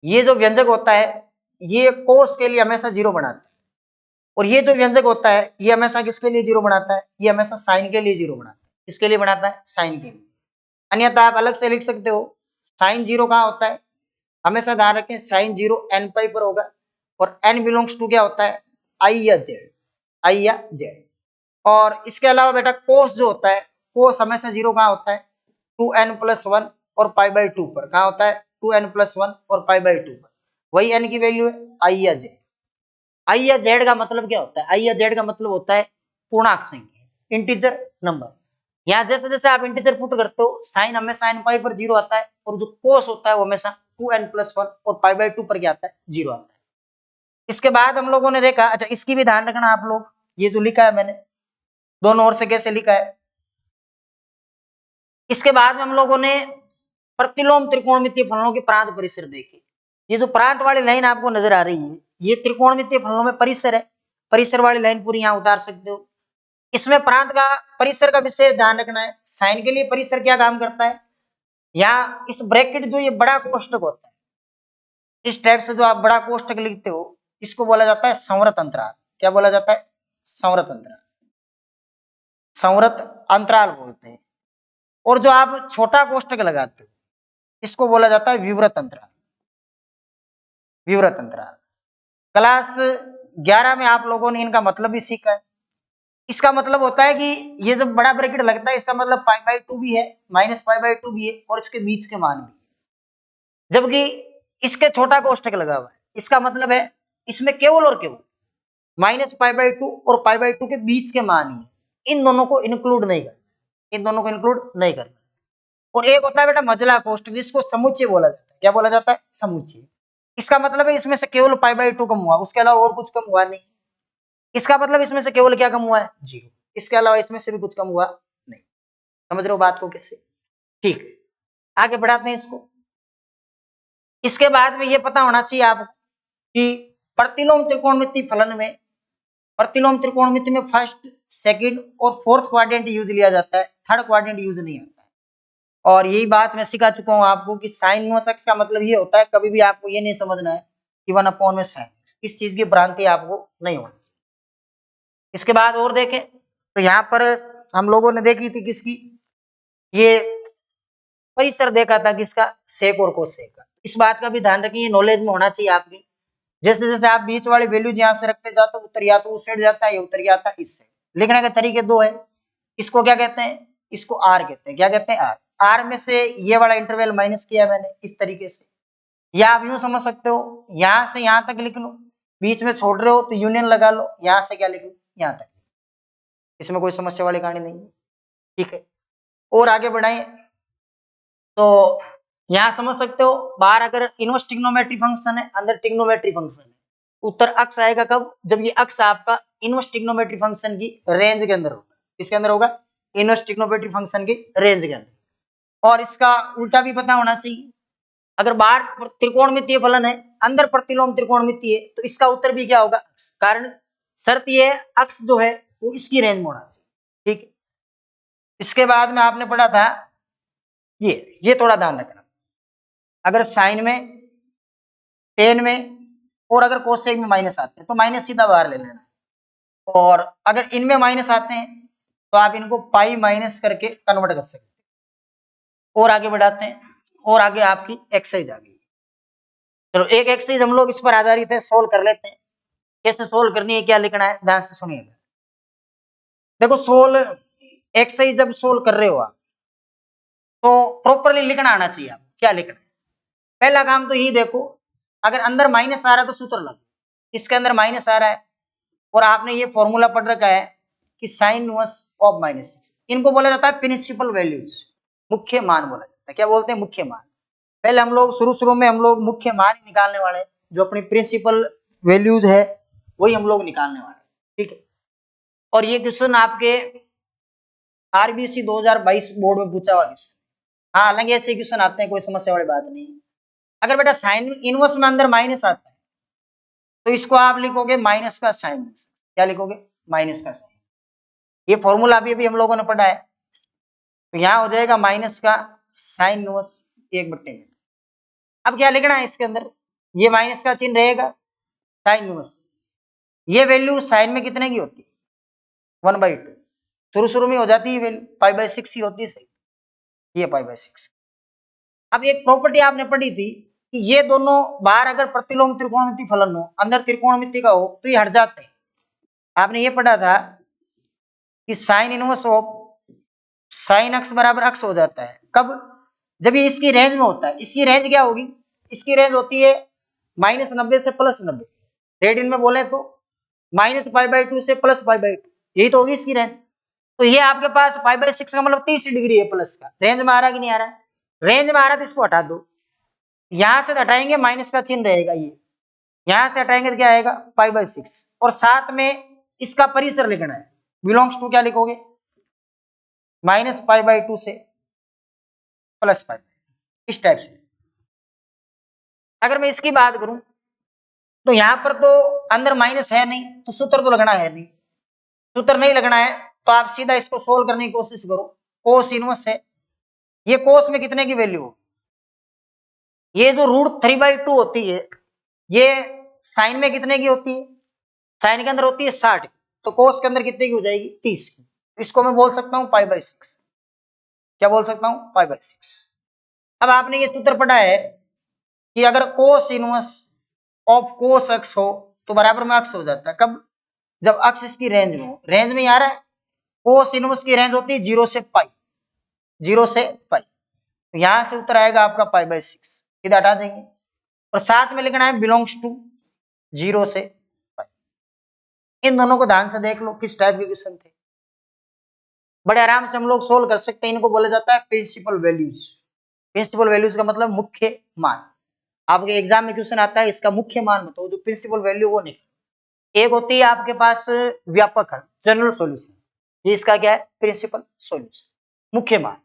ये जो व्यंजक होता है ये कोस के लिए हमेशा 0 बनाता है, और ये जो व्यंजक होता है ये हमेशा किसके लिए 0 बनाता है, ये हमेशा साइन के लिए 0 बनाता है। किसके लिए बनाता है, साइन के लिए। अन्यथा आप अलग से लिख सकते हो, साइन 0 कहाँ होता है, हमेशा ध्यान रखें साइन 0 n पाई पर होगा, और n बिलोंग्स टू क्या होता है, आई या जेड, आई या जेड। और इसके अलावा बेटा कोस जो होता है, कोस हमेशा 0 कहाँ होता है, 2n+1 और π/2 पर। कहाँ होता है, 2n+1 और π/2 पर। वही n की वैल्यू है, आई या जेड। आई या जेड का मतलब क्या होता है, आई या जेड का मतलब होता है पूर्णांक संख्या, इंटीजर नंबर। यहाँ जैसे जैसे आप इंटीजर पुट करते हो, साइन हमेशा n पाई पर 0 आता है, और जो कोस होता है वो हमेशा 2n+1 और π/2 पर क्या आता है, 0 आता है। इसके बाद हम लोगों ने देखा, अच्छा इसकी भी ध्यान रखना आप लोग, ये जो लिखा है मैंने दोनों ओर से कैसे लिखा है। इसके बाद में हम लोगों ने प्रतिलोम त्रिकोणमितीय फलनों के प्रांत परिसर देखे। ये जो प्रांत वाली लाइन आपको नजर आ रही है, ये त्रिकोणमितीय फलनों में परिसर है। परिसर वाली लाइन पूरी यहाँ उतार सकते हो। इसमें प्रांत का, परिसर का विशेष ध्यान रखना है। साइन के लिए परिसर क्या काम करता है, यहाँ इस ब्रैकेट जो ये बड़ा कोष्टक होता है, इस टाइप से जो आप बड़ा कोष्टक लिखते हो, इसको बोला जाता है संवृत अंतराल। क्या बोला जाता है, संवृत अंतराल, संवृत अंतराल बोलते हैं। और जो आप छोटा कोष्टक लगाते हो इसको बोला जाता है विवृत अंतराल, विवृत अंतराल। क्लास 11 में आप लोगों ने इनका मतलब भी सीखा है। इसका मतलब होता है कि ये जो बड़ा ब्रैकेट लगता है इसका मतलब π/2 भी है, -π/2 भी है, और इसके बीच के मान भी। जबकि इसके छोटा कोष्टक लगा हुआ है, इसका मतलब है इसमें केवल और केवल -π/2 और π/2 के बीच के मान ही, इन दोनों को इंक्लूड नहीं करना, इन दोनों को इंक्लूड नहीं करना। और एक होता है बेटा मझला कोष्टक, जिसको समुच्चय बोला जाता है। क्या बोला जाता है, समुच्चय। इसका मतलब है इसमें से केवल π/2 कम हुआ, उसके अलावा और कुछ कम हुआ नहीं। इसका मतलब इसमें से केवल क्या कम हुआ है, 0। इसके अलावा इसमें से भी कुछ कम हुआ नहीं। समझ रहे हो बात को किससे, ठीक है। आगे बढ़ाते हैं इसको। इसके बाद में ये पता होना चाहिए आपको कि प्रतिलोम त्रिकोणमितीय फलन में, प्रतिलोम त्रिकोणमिति में फर्स्ट, सेकंड और फोर्थ क्वाड्रेंट यूज लिया जाता है, थर्ड क्वाड्रेंट यूज नहीं आता है। और यही बात मैं सिखा चुका हूं आपको कि साइन व सक्स का मतलब ये होता है, कभी भी आपको ये नहीं समझना है कि 1/में साइन, इस चीज की भ्रांति आपको नहीं होनी चाहिए। इसके बाद और देखें तो यहाँ पर हम लोगों ने देखी थी किसकी, ये परिसर देखा था किसका, सेक और कोसेक का। इस बात का भी ध्यान रखें, ये नॉलेज में होना चाहिए आपकी। जैसे जैसे आप बीच वाली वैल्यू यहाँ से रखते जाते हो, उत्तर या तो उस साइड जाता है या उत्तर जाता है इस साइड। लिखने के तरीके दो है, इसको क्या कहते हैं, इसको आर कहते हैं। क्या कहते हैं, आर। आर में से ये वाला इंटरवल माइनस किया मैंने इस तरीके से, या आप यूं समझ सकते हो यहां से यहां तक लिख लो, बीच में छोड़ रहे हो तो यूनियन लगा लो, यहां से क्या लिख लो, यहां तक। इसमें कोई समस्या वाली कहानी नहीं है, ठीक है। और आगे बढ़ाएं तो यहां समझ सकते हो, बाहर अगर इनवर्स ट्रिग्नोमेट्री फंक्शन है, अंदर ट्रिग्नोमेट्री फंक्शन है। उत्तर अक्स आएगा कब, जब ये अक्स आपका इनवर्स ट्रिग्नोमेट्री फंक्शन की रेंज के अंदर होगा। किसके अंदर होगा, इनवर्स ट्रिग्नोमेट्री फंक्शन की रेंज के अंदर। और इसका उल्टा भी पता होना चाहिए, अगर बाहर त्रिकोणमितीय फलन है, अंदर प्रतिलोम त्रिकोणमितीय है, तो इसका उत्तर भी क्या होगा, कारण शर्त ये है अक्स जो है वो इसकी रेंज में होना चाहिए, ठीक है। इसके बाद में आपने पढ़ा था ये थोड़ा ध्यान रखना, अगर साइन में, टेन में और अगर कोसेक में माइनस आते हैं तो माइनस सीधा बाहर ले लेना, और अगर इनमें माइनस आते हैं तो आप इनको पाई माइनस करके कन्वर्ट कर सकते हैं। और आगे बढ़ाते हैं, और आगे आपकी एक्सरसाइज आ गई। चलो एक एक्सरसाइज हम लोग इस पर आधारित है, सोल्व कर लेते हैं। कैसे सोल्व करनी है, क्या लिखना है, ध्यान से सुनिएगा। देखो सोल्व एक्सरसाइज जब सोल्व कर रहे हो आप तो प्रॉपरली लिखना आना चाहिए आपको, क्या लिखना है। पहला काम तो यही देखो, अगर अंदर माइनस आ रहा है तो सूत्र लगो, इसके अंदर माइनस आ रहा है और आपने ये फॉर्मूला पढ़ रखा है कि साइन इनवर्स ऑफ -6, इनको बोला जाता है प्रिंसिपल वैल्यूज, मुख्य मान बोला जाता है। क्या बोलते हैं? मुख्य मान। पहले हम लोग शुरू में हम लोग मुख्य मान ही निकालने वाले हैं, जो अपनी प्रिंसिपल वैल्यूज है वही हम लोग निकालने वाले हैं, ठीक है। और ये क्वेश्चन आपके आरबीसी 2022 बोर्ड में पूछा हुआ क्वेश्चन। हाँ, हालांकि ऐसे क्वेश्चन आते हैं, कोई समस्या वाली बात नहीं है। अगर बेटा साइन इनवर्स में अंदर माइनस आता है तो इसको आप लिखोगे माइनस का साइन। क्या लिखोगे? माइनस का साइन। ये फॉर्मूला अभी हम लोगों ने पढ़ा है, तो यहां हो जाएगा माइनस का साइन इनवर्स 1/में। अब क्या लिखना है इसके अंदर? ये माइनस का चिन्ह रहेगा, साइन इनवर्स। ये वैल्यू साइन में कितने की होती है? 1/2। शुरू में हो जाती है वैल्यू π/6 ही होती है, सही। ये π/6। अब एक प्रॉपर्टी आपने पढ़ी थी कि ये दोनों बाहर अगर प्रतिलोम त्रिकोणमिति फलन हो, अंदर त्रिकोणमिति का हो, तो ये हट जाते हैं। आपने ये पढ़ा था कि साइन इनवर्स ऑफ साइन अक्स बराबर अक्स हो जाता है। कब? जब ये इसकी रेंज में होता है। इसकी रेंज क्या होगी? इसकी रेंज होती है -90 से +90। रेडियन में बोले तो -π/2 से +π/2, यही तो होगी इसकी रेंज। तो ये आपके पास π/6 का मतलब 30 डिग्री है प्लस का। रेंज में आ रहा कि नहीं आ रहा? रेंज में आ रहा तो इसको हटा दो। यहां से हटाएंगे माइनस का चिन्ह रहेगा, ये यहां से हटाएंगे तो क्या आएगा? π/6। और साथ में इसका परिसर लिखना है, बिलोंग्स टू क्या लिखोगे? -π/2 से +π, इस टाइप से। अगर मैं इसकी बात करूं तो यहां पर तो अंदर माइनस है नहीं, तो सूत्र तो लगना है नहीं। सूत्र नहीं लगना है तो आप सीधा इसको सोल्व करने की कोशिश करो। कोस इनवर्स है, ये कोस में कितने की वैल्यू हो? ये जो √3/2 होती है, ये साइन में कितने की होती है? साइन के अंदर होती है 60, तो कोस के अंदर कितने की हो जाएगी? 30 की। इसको मैं बोल सकता हूं π/6। क्या बोल सकता हूं? π/6। अब आपने ये सूत्र पढ़ा है कि अगर कोस इनवर्स ऑफ कोस अक्स हो तो बराबर में अक्स हो जाता है। कब? जब अक्स इसकी रेंज में हो। रेंज में आ रहा है, कोस इनवर्स की रेंज होती है 0 से π, 0 से π। तो यहां से उत्तर आएगा आपका π/6, इधर हटा देंगे। और साथ में लिखना है बिलोंग्स टू 0 से π। इन दोनों को ध्यान से देख लो किस टाइप के क्वेश्चन थे, बड़े आराम से हम लोग सोल्व कर सकते हैं। इनको बोला जाता है प्रिंसिपल वैल्यूज। प्रिंसिपल वैल्यूज का मतलब मुख्य मान। आपके एग्जाम में क्वेश्चन आता है इसका मुख्य मान बताओ, जो प्रिंसिपल वैल्यू वो निकले। एक होती है आपके पास व्यापक हल, जनरल सॉल्यूशन, ये इसका क्या है? प्रिंसिपल सॉल्यूशन, मुख्य मान।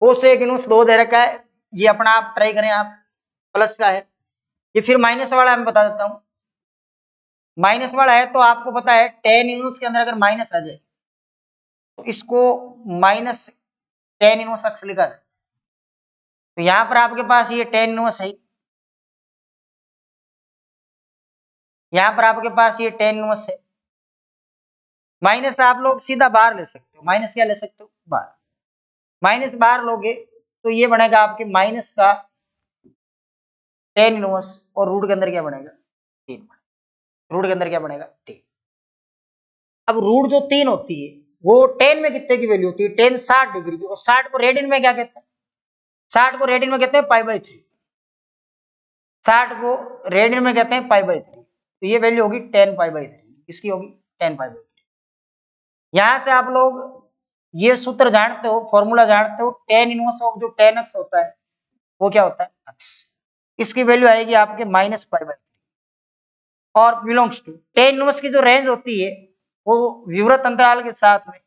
कोसेक इनवर्स 2 दे रखा है, ये अपना आप ट्राई करें, आप प्लस का है। ये फिर माइनस वाला मैं बता देता हूं। माइनस वाला है तो आपको पता है tan इनवर्स के अंदर अगर माइनस आ जाए तो इसको -tan इनवर्स अक्स लिखा है। तो यहां पर आपके पास ये tan इनवर्स है, यहां पर आपके पास ये tan इनवर्स है। माइनस आप लोग सीधा बाहर ले सकते हो, माइनस क्या ले सकते हो? बाहर। माइनस बाहर लोगे तो ये बनेगा आपके माइनस का tan इनवर्स, और रूट के अंदर क्या बनेगा? 3। रूट के अंदर क्या बनेगा? 3। अब रूट जो 3 होती है वो tan में कितने की वैल्यू होती है? tan 60 डिग्री की। और 60 को रेडियन में क्या कहते हैं? 60 को रेडियन में कहते हैं π/3। 60 को रेडियन में कहते हैं π/3। तो ये वैल्यू होगी tan π/3। किसकी होगी? tan π/3। यहां से आप लोग ये सूत्र जानते हो, फॉर्मूला जानते हो, tan इनवर्स ऑफ जो tan x होता है वो क्या होता है? x। इसकी वैल्यू आएगी आपके -π/3। और बिलोंग्स टू tan इनवर्स की जो रेंज होती है वो विवृत अंतराल के साथ में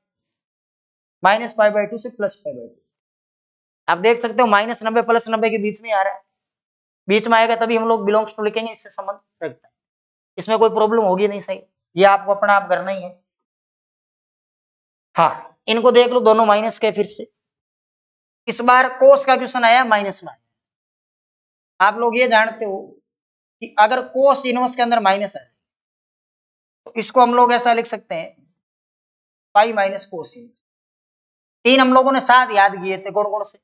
-π/2 से +π/2। आप देख सकते हो -90 +90 के बीच में आ रहा है, बीच में आएगा तभी हम लोग बिलोंग्स टू लिखेंगे, इससे संबंध रखता है। इसमें कोई प्रॉब्लम होगी नहीं, सही। ये आपको अपना आप करना ही है। हाँ, इनको देख लो, दोनों माइनस के। फिर से इस बार कोस का क्वेश्चन आया माइनस में। आप लोग ये जानते हो कि अगर कोस इनवर्स के अंदर माइनस है तो इसको हम लोग ऐसा लिख सकते हैं पाई माइनस कोस इनवर्स। 3 हम लोगों ने साथ याद किए थे, कौन कौन से?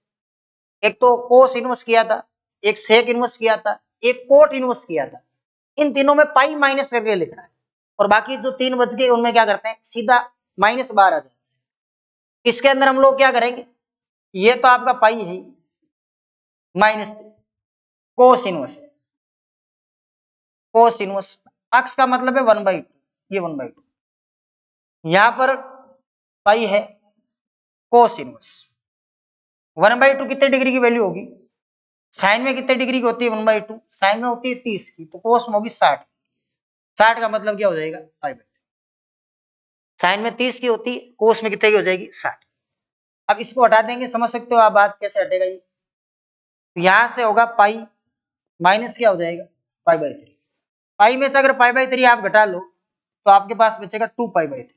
एक तो कोस इनवर्स किया था, एक सेक इनवर्स किया था, एक कोट इनवर्स किया था। इन तीनों में पाई माइनस करके लिखना है, और बाकी जो 3 बच गए उनमें क्या करते हैं? सीधा माइनस बाहर आ जाए। इसके अंदर हम लोग क्या करेंगे? ये तो आपका पाई है, minus cos inverse, cos inverse, x का मतलब है 1/2, ये 1/2, यहां पर पाई है कोस इनवर्स। 1/2 कितने डिग्री की वैल्यू होगी, साइन में कितने डिग्री की होती है 1/2, साइन में होती है 30 की, तो कोस में होगी 60, 60 का मतलब क्या हो जाएगा पाई/3, साइन में 30 की होती है, कोस में कितने की हो जाएगी 60। अब इसको हटा देंगे, समझ सकते हो आप बात कैसे हटेगा ये, तो यहां से होगा पाई माइनस क्या हो जाएगा पाई/3, पाई में से अगर पाई/3 आप घटा लो तो आपके पास बचेगा 2 पाई/3,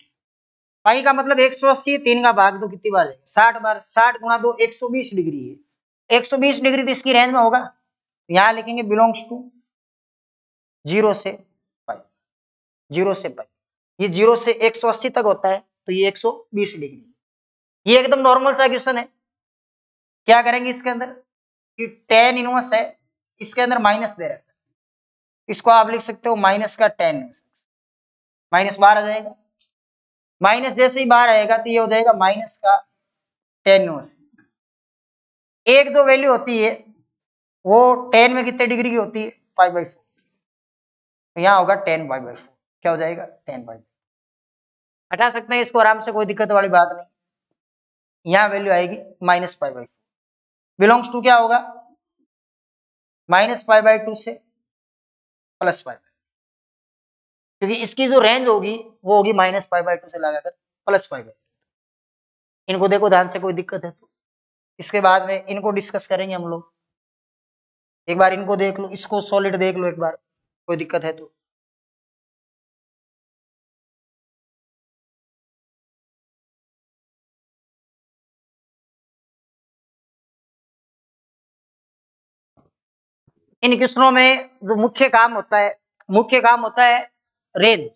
पाई का मतलब 180, 3 का भाग दो कितनी बार जाएगा 60 बार, 60 गुणा 2 120 डिग्री है, 120 डिग्री तो इसकी रेंज में होगा, यहां लिखेंगे बिलोंग्स टू 0 से पाई, 0 से पाई, ये 0 से 180 तक होता है तो ये 120 डिग्री, ये एकदम नॉर्मल सा क्वेश्चन है। क्या करेंगे इसके अंदर कि tan इनवर्स है, इसके अंदर माइनस दे रखा है, इसको आप लिख सकते हो माइनस का tan इनवर्स, माइनस बाहर आ जाएगा, माइनस जैसे ही बाहर आएगा तो ये हो जाएगा माइनस का tan इनवर्स। एक जो वैल्यू होती है वो tan में कितने डिग्री की होती है पाई/4, तो यहाँ होगा tan पाई/4, क्या हो जाएगा tan पाई, हटा सकते हैं इसको आराम से, कोई दिक्कत वाली बात नहीं, यहाँ वैल्यू आएगी माइनस पाई/4, बिलोंग्स टू क्या होगा माइनस पाई/2 से प्लस पाई, क्योंकि इसकी जो रेंज होगी वो होगी माइनस पाई/2 से लगाकर प्लस पाई/2। इनको देखो ध्यान से, कोई दिक्कत है तो इसके बाद में इनको डिस्कस करेंगे हम लोग, एक बार इनको देख लो, इसको सॉलिड देख लो एक बार, कोई दिक्कत है तो। इन क्वेश्चनों में जो मुख्य काम होता है, मुख्य काम होता है रेंज,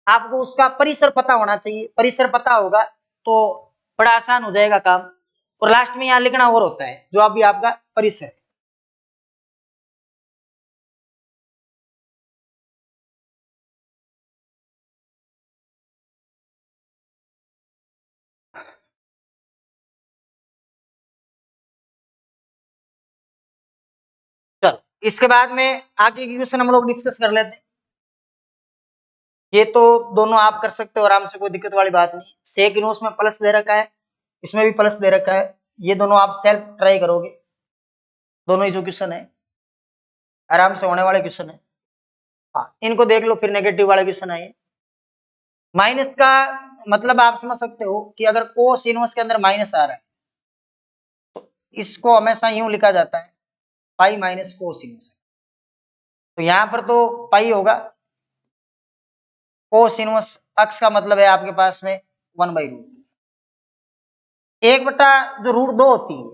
आपको उसका परिसर पता होना चाहिए, परिसर पता होगा तो बड़ा आसान हो जाएगा काम, और लास्ट में यहाँ लिखना और होता है जो अभी आपका परिसर है। चलो इसके बाद में आगे की क्वेश्चन हम लोग डिस्कस कर लेते हैं, ये तो दोनों आप कर सकते हो आराम से, कोई दिक्कत वाली बात नहीं, सेक इनवर्स में प्लस दे रखा है, इसमें भी प्लस दे रखा है, ये दोनों आप सेल्फ ट्राई करोगे, दोनों ही जो क्वेश्चन है आराम से होने वाले क्वेश्चन है। हाँ इनको देख लो, फिर नेगेटिव वाले क्वेश्चन आए, माइनस का मतलब आप समझ सकते हो कि अगर कोस इनवर्स के अंदर माइनस आ रहा है तो इसको हमेशा यूं लिखा जाता है पाई माइनस कोस इनवर्स, तो यहां पर तो पाई होगा, कोस इनवर्स अक्स का मतलब है आपके पास में 1/√, 1/, जो √2 होती है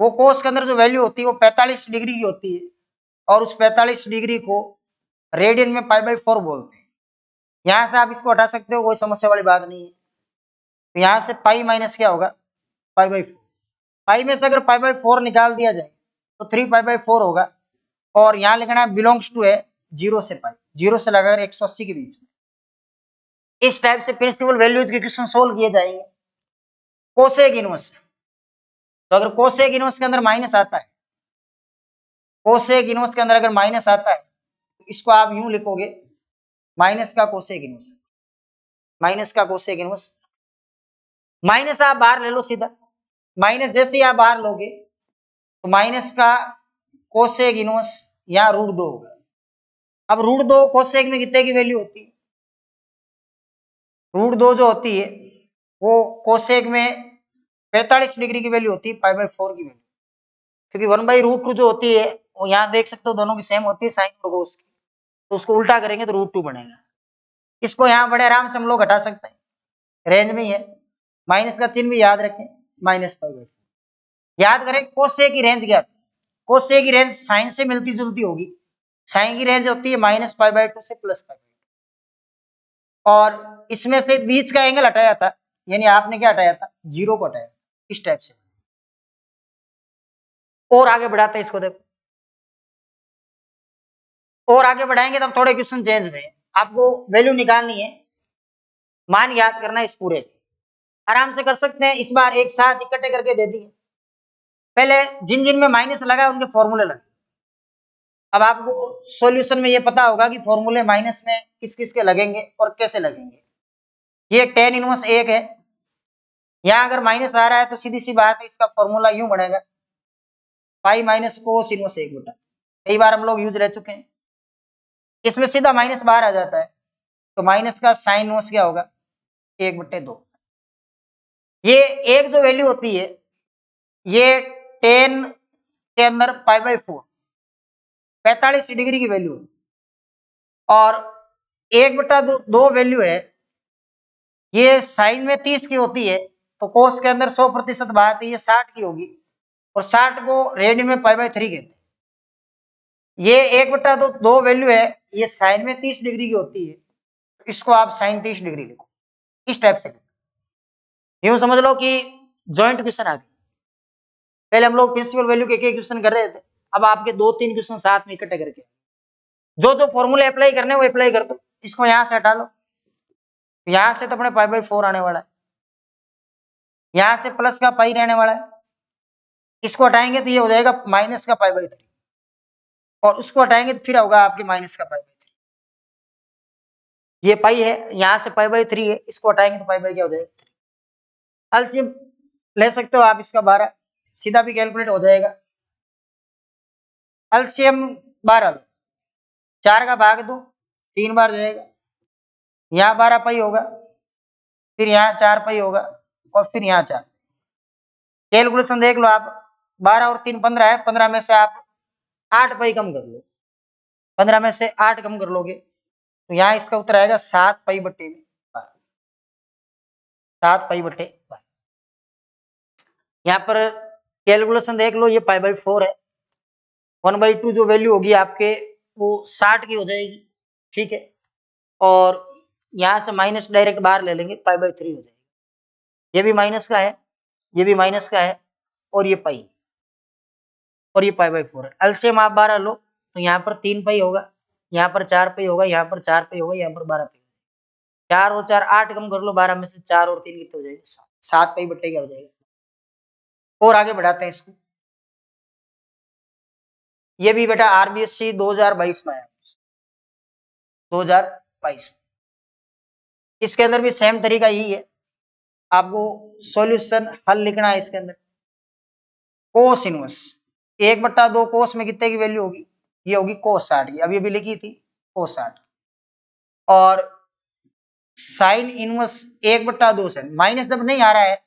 वो कोस के अंदर जो वैल्यू होती है वो 45 डिग्री की होती है, और उस 45 डिग्री को रेडियन में पाई/4 बोलते हैं, यहां से आप इसको हटा सकते हो, कोई समस्या वाली बात नहीं है, तो यहां से पाई माइनस क्या होगा पाई/4, पाई में से अगर पाई/4 निकाल दिया जाए तो 3 पाई/4 होगा, और यहाँ लिखना है बिलोंग्स टू है 0 से पाई, 0 से लगाकर 180 के बीच में, इस टाइप से प्रिंसिपल वैल्यूज के क्वेश्चन सोल्व किए जाएंगे। कोसेक इनवर्स, तो अगर कोसेक इनवर्स के अंदर माइनस आता है, कोसेक इनवर्स के अंदर अगर माइनस आता है तो इसको आप यूं लिखोगे माइनस का कोसेक इनवर्स, माइनस का कोसेक इनवर्स, माइनस आप बाहर ले लो सीधा, माइनस जैसे ही आप बाहर लोगे तो माइनस का कोसेक इनवर्स यहाँ √2 होगा, अब √2 कोसेक में कितने की वैल्यू होती है, √2 जो होती है वो कोसेक में 45 डिग्री की वैल्यू होती है पाई/4 की वैल्यू, क्योंकि 1/√2 जो होती है वो यहाँ देख सकते हो दोनों की सेम होती है साइन और कोस की, तो उसको उल्टा करेंगे तो √2 बनेगा, इसको यहाँ बड़े आराम से हम लोग हटा सकते हैं, रेंज में ही है, माइनस का चिन्ह भी याद रखें, माइनस पाई/4, याद करें कोसेक की रेंज क्या, कोसेक की रेंज साइन से मिलती जुलती होगी, साइन की रेंज होती है माइनस पाई/2 से प्लस पाई, और इसमें से बीच का एंगल हटाया था, यानी आपने क्या हटाया था 0 को हटाया, इस टाइप से, और आगे बढ़ाते हैं इसको, देखो और आगे बढ़ाएंगे तब थोड़े क्वेश्चन चेंज में, आपको वैल्यू निकालनी है, मान याद करना है इस पूरे, आराम से कर सकते हैं, इस बार एक साथ इकट्ठे करके दे दिए, पहले जिन जिन में माइनस लगा उनके फॉर्मूले लगे, अब आपको सॉल्यूशन में ये पता होगा कि फॉर्मूले माइनस में किस किस के लगेंगे और कैसे लगेंगे। ये tan इनवर्स 1 है, यहाँ अगर माइनस आ रहा है तो सीधी सी बात है, इसका फॉर्मूला यूं बनेगा पाई माइनस कोस इनवर्स 1 बटा, कई बार हम लोग यूज रह चुके हैं। इसमें सीधा माइनस बाहर आ जाता है, तो माइनस का साइन इनवर्स क्या होगा 1/2। ये एक जो वैल्यू होती है ये 10 के अंदर π/4 45 डिग्री की वैल्यू है, और 1/2 वैल्यू है, ये साइन में 30 की होती है, तो कोस के अंदर 100% बात है, ये 60 की होगी, और 60 को रेडियन में π/3 कहते हैं। ये 1/2 वैल्यू है, ये साइन में 30 डिग्री की होती है, इसको आप साइन 30 डिग्री लिखो, इस टाइप से यूं समझ लो कि जॉइंट क्वेश्चन आ गए। पहले हम लोग प्रिंसिपल वैल्यू के क्वेश्चन कर रहे थे, अब आपके 2-3 क्वेश्चन साथ में इकट्ठे करके जो जो फॉर्मूले अप्लाई करने वो अप्लाई कर दो। इसको यहां से हटा लो, यहां से तो अपने π/4 आने वाला है, यहां से प्लस का पाई रहने वाला है, इसको हटाएंगे तो ये हो जाएगा माइनस का π/3, और उसको हटाएंगे तो फिर होगा आपके माइनस का π/3। ये पाई है, यहां से π/3 है, इसको हटाएंगे तो क्या हो जाएगा। एलसीएम ले सकते हो आप इसका 12, सीधा भी कैलकुलेट हो जाएगा। एलसीएम 12 लो, 4 का भाग दो 3 बार जाएगा, यहाँ 12 पाई होगा, फिर यहाँ 4 पाई होगा, और फिर यहाँ 4। कैलकुलेशन देख लो आप, 12 और 3 15 है, 15 में से आप 8 पाई कम कर लो, 15 में से 8 कम कर लोगे तो यहाँ इसका उत्तर आएगा 7 पाई/12, 7 पाई/12। यहाँ पर कैलकुलेशन देख लो, ये π/4 है, 1/2 जो वैल्यू होगी आपके वो 60 की हो जाएगी, ठीक है, और यहाँ से माइनस डायरेक्ट बाहर ले लेंगे, π/3 हो जाएगी। ये भी माइनस का है, ये भी माइनस का है, और ये पाई, और ये π/4 है। एलसीएम आप 12 लो तो यहाँ पर 3 पाई होगा, यहाँ पर 4 पाई होगा, यहाँ पर 4 पाई होगा, यहाँ पर 12 पाई, 4 और 4 8 कम कर लो, 12 में से 4 और 3 कितने हो जाएगा 7 पाई/2 क्या हो जाएगा। और आगे बढ़ाते हैं इसको, ये भी बेटा आरबीएससी 2022 में आया, 2022। इसके अंदर भी सेम तरीका यही है, आपको सॉल्यूशन हल लिखना है। इसके अंदर कोस इनवर्स 1/2 कोस में कितने की वैल्यू होगी, ये होगी कोस 60 की, अभी अभी लिखी थी कोस 60, और साइन इनवर्स 1/2 से माइनस जब नहीं आ रहा है,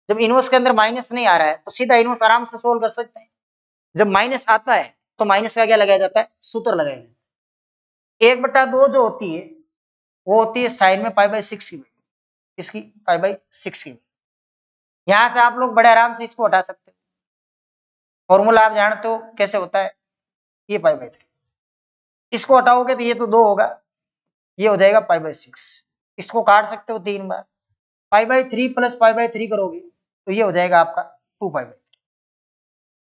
जब इनवर्स के अंदर माइनस नहीं आ रहा है तो सीधा इनवर्स आराम से सोल्व कर सकते हैं। जब माइनस आता है तो माइनस का क्या लगाया जाता है, सूत्र लगाया जाता है। 1/2 जो होती है वो होती है साइन में π/6 की, इसकी π/6 की। यहां से आप लोग बड़े आराम से इसको हटा सकते हो, फॉर्मूला आप जानते हो कैसे होता है, ये π/3, इसको हटाओगे तो ये तो 2 होगा, ये हो जाएगा π/6, इसको काट सकते हो 3 बार, π/3 प्लस π/3 करोगे तो ये हो जाएगा आपका 2π/3।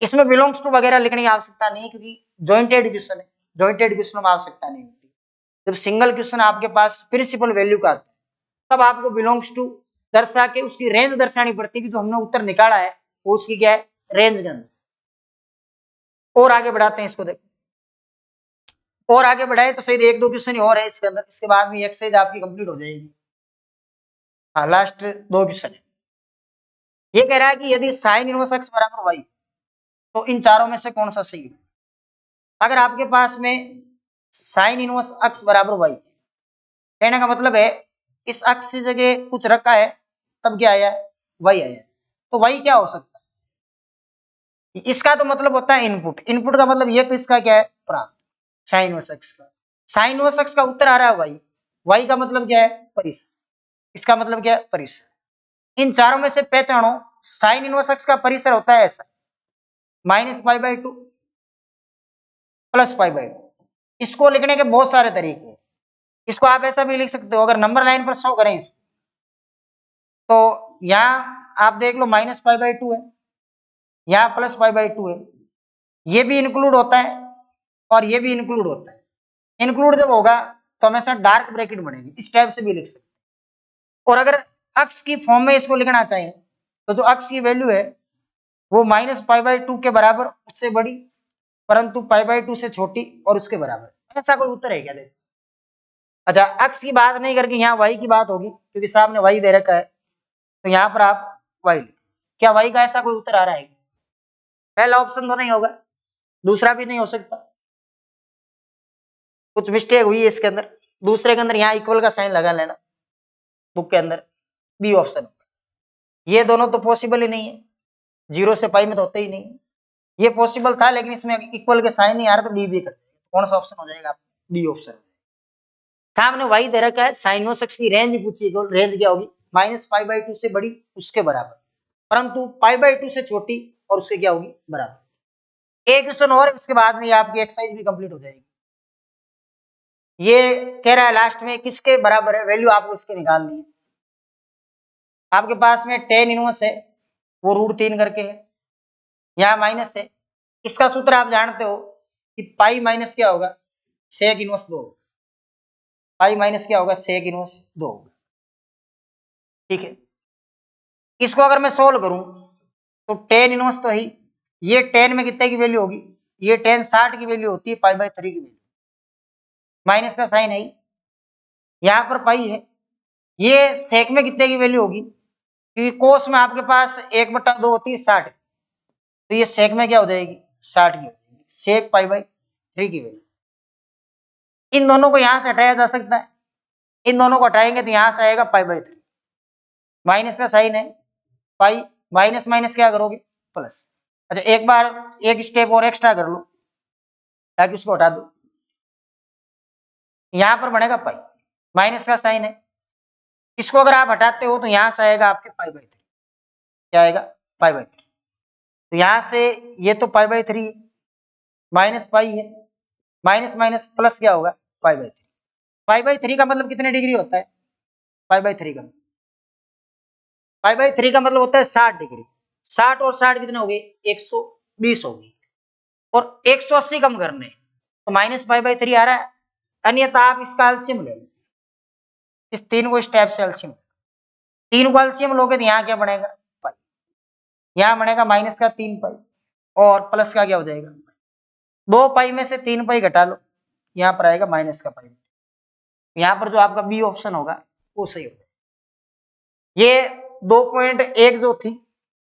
इसमें बिलोंग्स टू वगैरह लिखने की आवश्यकता नहीं है, क्योंकि जॉइंटेड क्वेश्चन है, जॉइंटेड क्वेश्चन में आवश्यकता नहीं होती। जब सिंगल क्वेश्चन आपके पास प्रिंसिपल वैल्यू का आता है तब आपको बिलोंग्स टू दर्शा के उसकी रेंज दर्शानी पड़ती है कि जो हमने उत्तर निकाला है वो उसकी क्या है, रेंज के अंदर। और आगे बढ़ाते हैं इसको, देखो और आगे बढ़ाए तो सही, 1-2 क्वेश्चन और है इसके अंदर, इसके बाद में एक्सरसाइज आपकी कंप्लीट हो जाएगी। हाँ, लास्ट 2 क्वेश्चन है। ये कह रहा है कि यदि साइन इनवर्स x बराबर y तो इन चारों में से कौन सा सही है। अगर आपके पास में साइन इनवर्स x बराबर y, कहने का मतलब है इस x की जगह कुछ रखा है तब क्या आया है, y आया है, तो y क्या हो सकता है, इसका तो मतलब होता है इनपुट, इनपुट का मतलब ये तो इसका क्या है, प्राप्त, साइन इनवर्स x का, साइन इनवर्स x का उत्तर आ रहा है y, y का मतलब क्या है, परिसर, इसका मतलब क्या है, परिसर। इन चारों में से पहचानो साइन इनवर्स x का परिसर होता है ऐसा, -π/2 प्लस π/2। इसको लिखने के बहुत सारे तरीके हैं, इसको आप ऐसा भी लिख सकते हो, अगर नंबर लाइन पर शो करें तो यहाँ आप देख लो -π/2 है, यहाँ प्लस π/2 है, ये भी इंक्लूड होता है और ये भी इंक्लूड होता है। इंक्लूड जब होगा तो हमेशा डार्क ब्रैकेट बनेगी, इस टाइप से भी लिख सकते हैं। और अगर अक्स की फॉर्म में इसको लिखना चाहिए तो जो अक्स की वैल्यू है वो -π/2 के बराबर, उससे बड़ी परंतु π/2 से छोटी और उसके बराबर। ऐसा कोई उत्तर है क्या? देखो, अच्छा x की बात नहीं करके यहाँ y की बात होगी, क्योंकि सामने y दे रखा है, तो यहाँ पर आप y लिखो। क्या y का ऐसा कोई उत्तर आ रहा है? पहला ऑप्शन तो नहीं होगा, दूसरा भी नहीं हो सकता, कुछ मिस्टेक हुई है इसके अंदर। दूसरे के अंदर यहाँ इक्वल का साइन लगा लेना बुक के अंदर, बी ऑप्शन। ये दोनों तो पॉसिबल ही नहीं है, 0 से पाई में तो होते ही नहीं है। ये पॉसिबल था लेकिन इसमें इक्वल के साइन नहीं आ रहा, तो डी भी करते हैं। कौन सा ऑप्शन हो जाएगा? B option. सामने y दे रखा है, साइनोस एक्स की रेंज पूछी, रेंज क्या होगी? -π/2 से बड़ी उसके बराबर, परंतु π/2 से छोटी और उससे क्या होगी? बराबर। एक क्वेश्चन और, उसके बाद में आपकी एक्सरसाइज भी कंप्लीट हो जाएगी। ये कह रहा है लास्ट में किसके बराबर है, वैल्यू आपको इसके निकालनी है। आपके पास में tan इनवर्स है, वो √3 करके है, यहाँ माइनस है। इसका सूत्र आप जानते हो कि पाई माइनस क्या होगा? Sec inverse 2। पाई माइनस क्या होगा? Sec inverse 2। ठीक है, इसको अगर मैं सोल्व करूं तो tan इनवर्स तो ही, ये tan में कितने की वैल्यू होगी? ये tan 60 की वैल्यू होती है, π/3 की वैल्यू, माइनस का साइन है, यहाँ पर पाई है। ये सेक में कितने की वैल्यू होगी? क्योंकि कोस में आपके पास 1/2 होती है 60, तो ये सेक में क्या हो जाएगी? 60 की हो जाएगी, सेक π/3 की वैल्यू। इन दोनों को यहां से हटाया जा सकता है, इन दोनों को हटाएंगे तो यहां से आएगा π/3, माइनस का साइन है, पाई माइनस माइनस क्या करोगे? प्लस। अच्छा एक बार एक स्टेप और एक्स्ट्रा कर लो ताकि उसको हटा दो, यहां पर बनेगा पाई, माइनस का साइन है, इसको अगर आप हटाते हो तो यहां से आएगा आपके π/3। क्या आएगा? π/3। तो यहां से ये तो π/3 माइनस पाई है, माइनस माइनस प्लस क्या होगा? π/3। π/3 का मतलब कितने डिग्री होता है? π/3 का मतलब होता है 60 डिग्री। 60 और 60 कितने हो गए? 120 हो गई, और 180 कम करने तो -π/3 आ रहा है। अन्यथा आप इसका एलसीएम ले लो, इस 3 को स्टेप से एलसीएम, 3 को एलसीएम लोगे तो यहाँ क्या बनेगा? पाई, यहाँ बनेगा माइनस का 3 पाई और प्लस का क्या हो जाएगा? 2 पाई में से 3 पाई घटा लो, यहाँ पर आएगा माइनस का पाई। यहाँ पर जो आपका बी ऑप्शन होगा वो सही होगा। ये 2.1 जो थी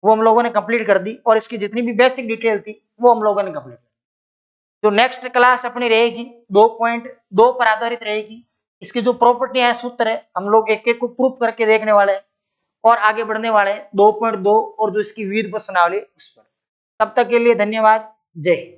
वो हम लोगों ने कंप्लीट कर दी, और इसकी जितनी भी बेसिक डिटेल थी वो हम लोगों ने कंप्लीट कर दी। जो नेक्स्ट क्लास अपनी रहेगी 2.2 पर आधारित रहेगी। इसकी जो प्रॉपर्टी है, सूत्र है, हम लोग एक एक को प्रूफ करके देखने वाले हैं और आगे बढ़ने वाले हैं 2.2 और जो इसकी विविध प्रश्नावली उस पर। तब तक के लिए धन्यवाद, जय हिंद।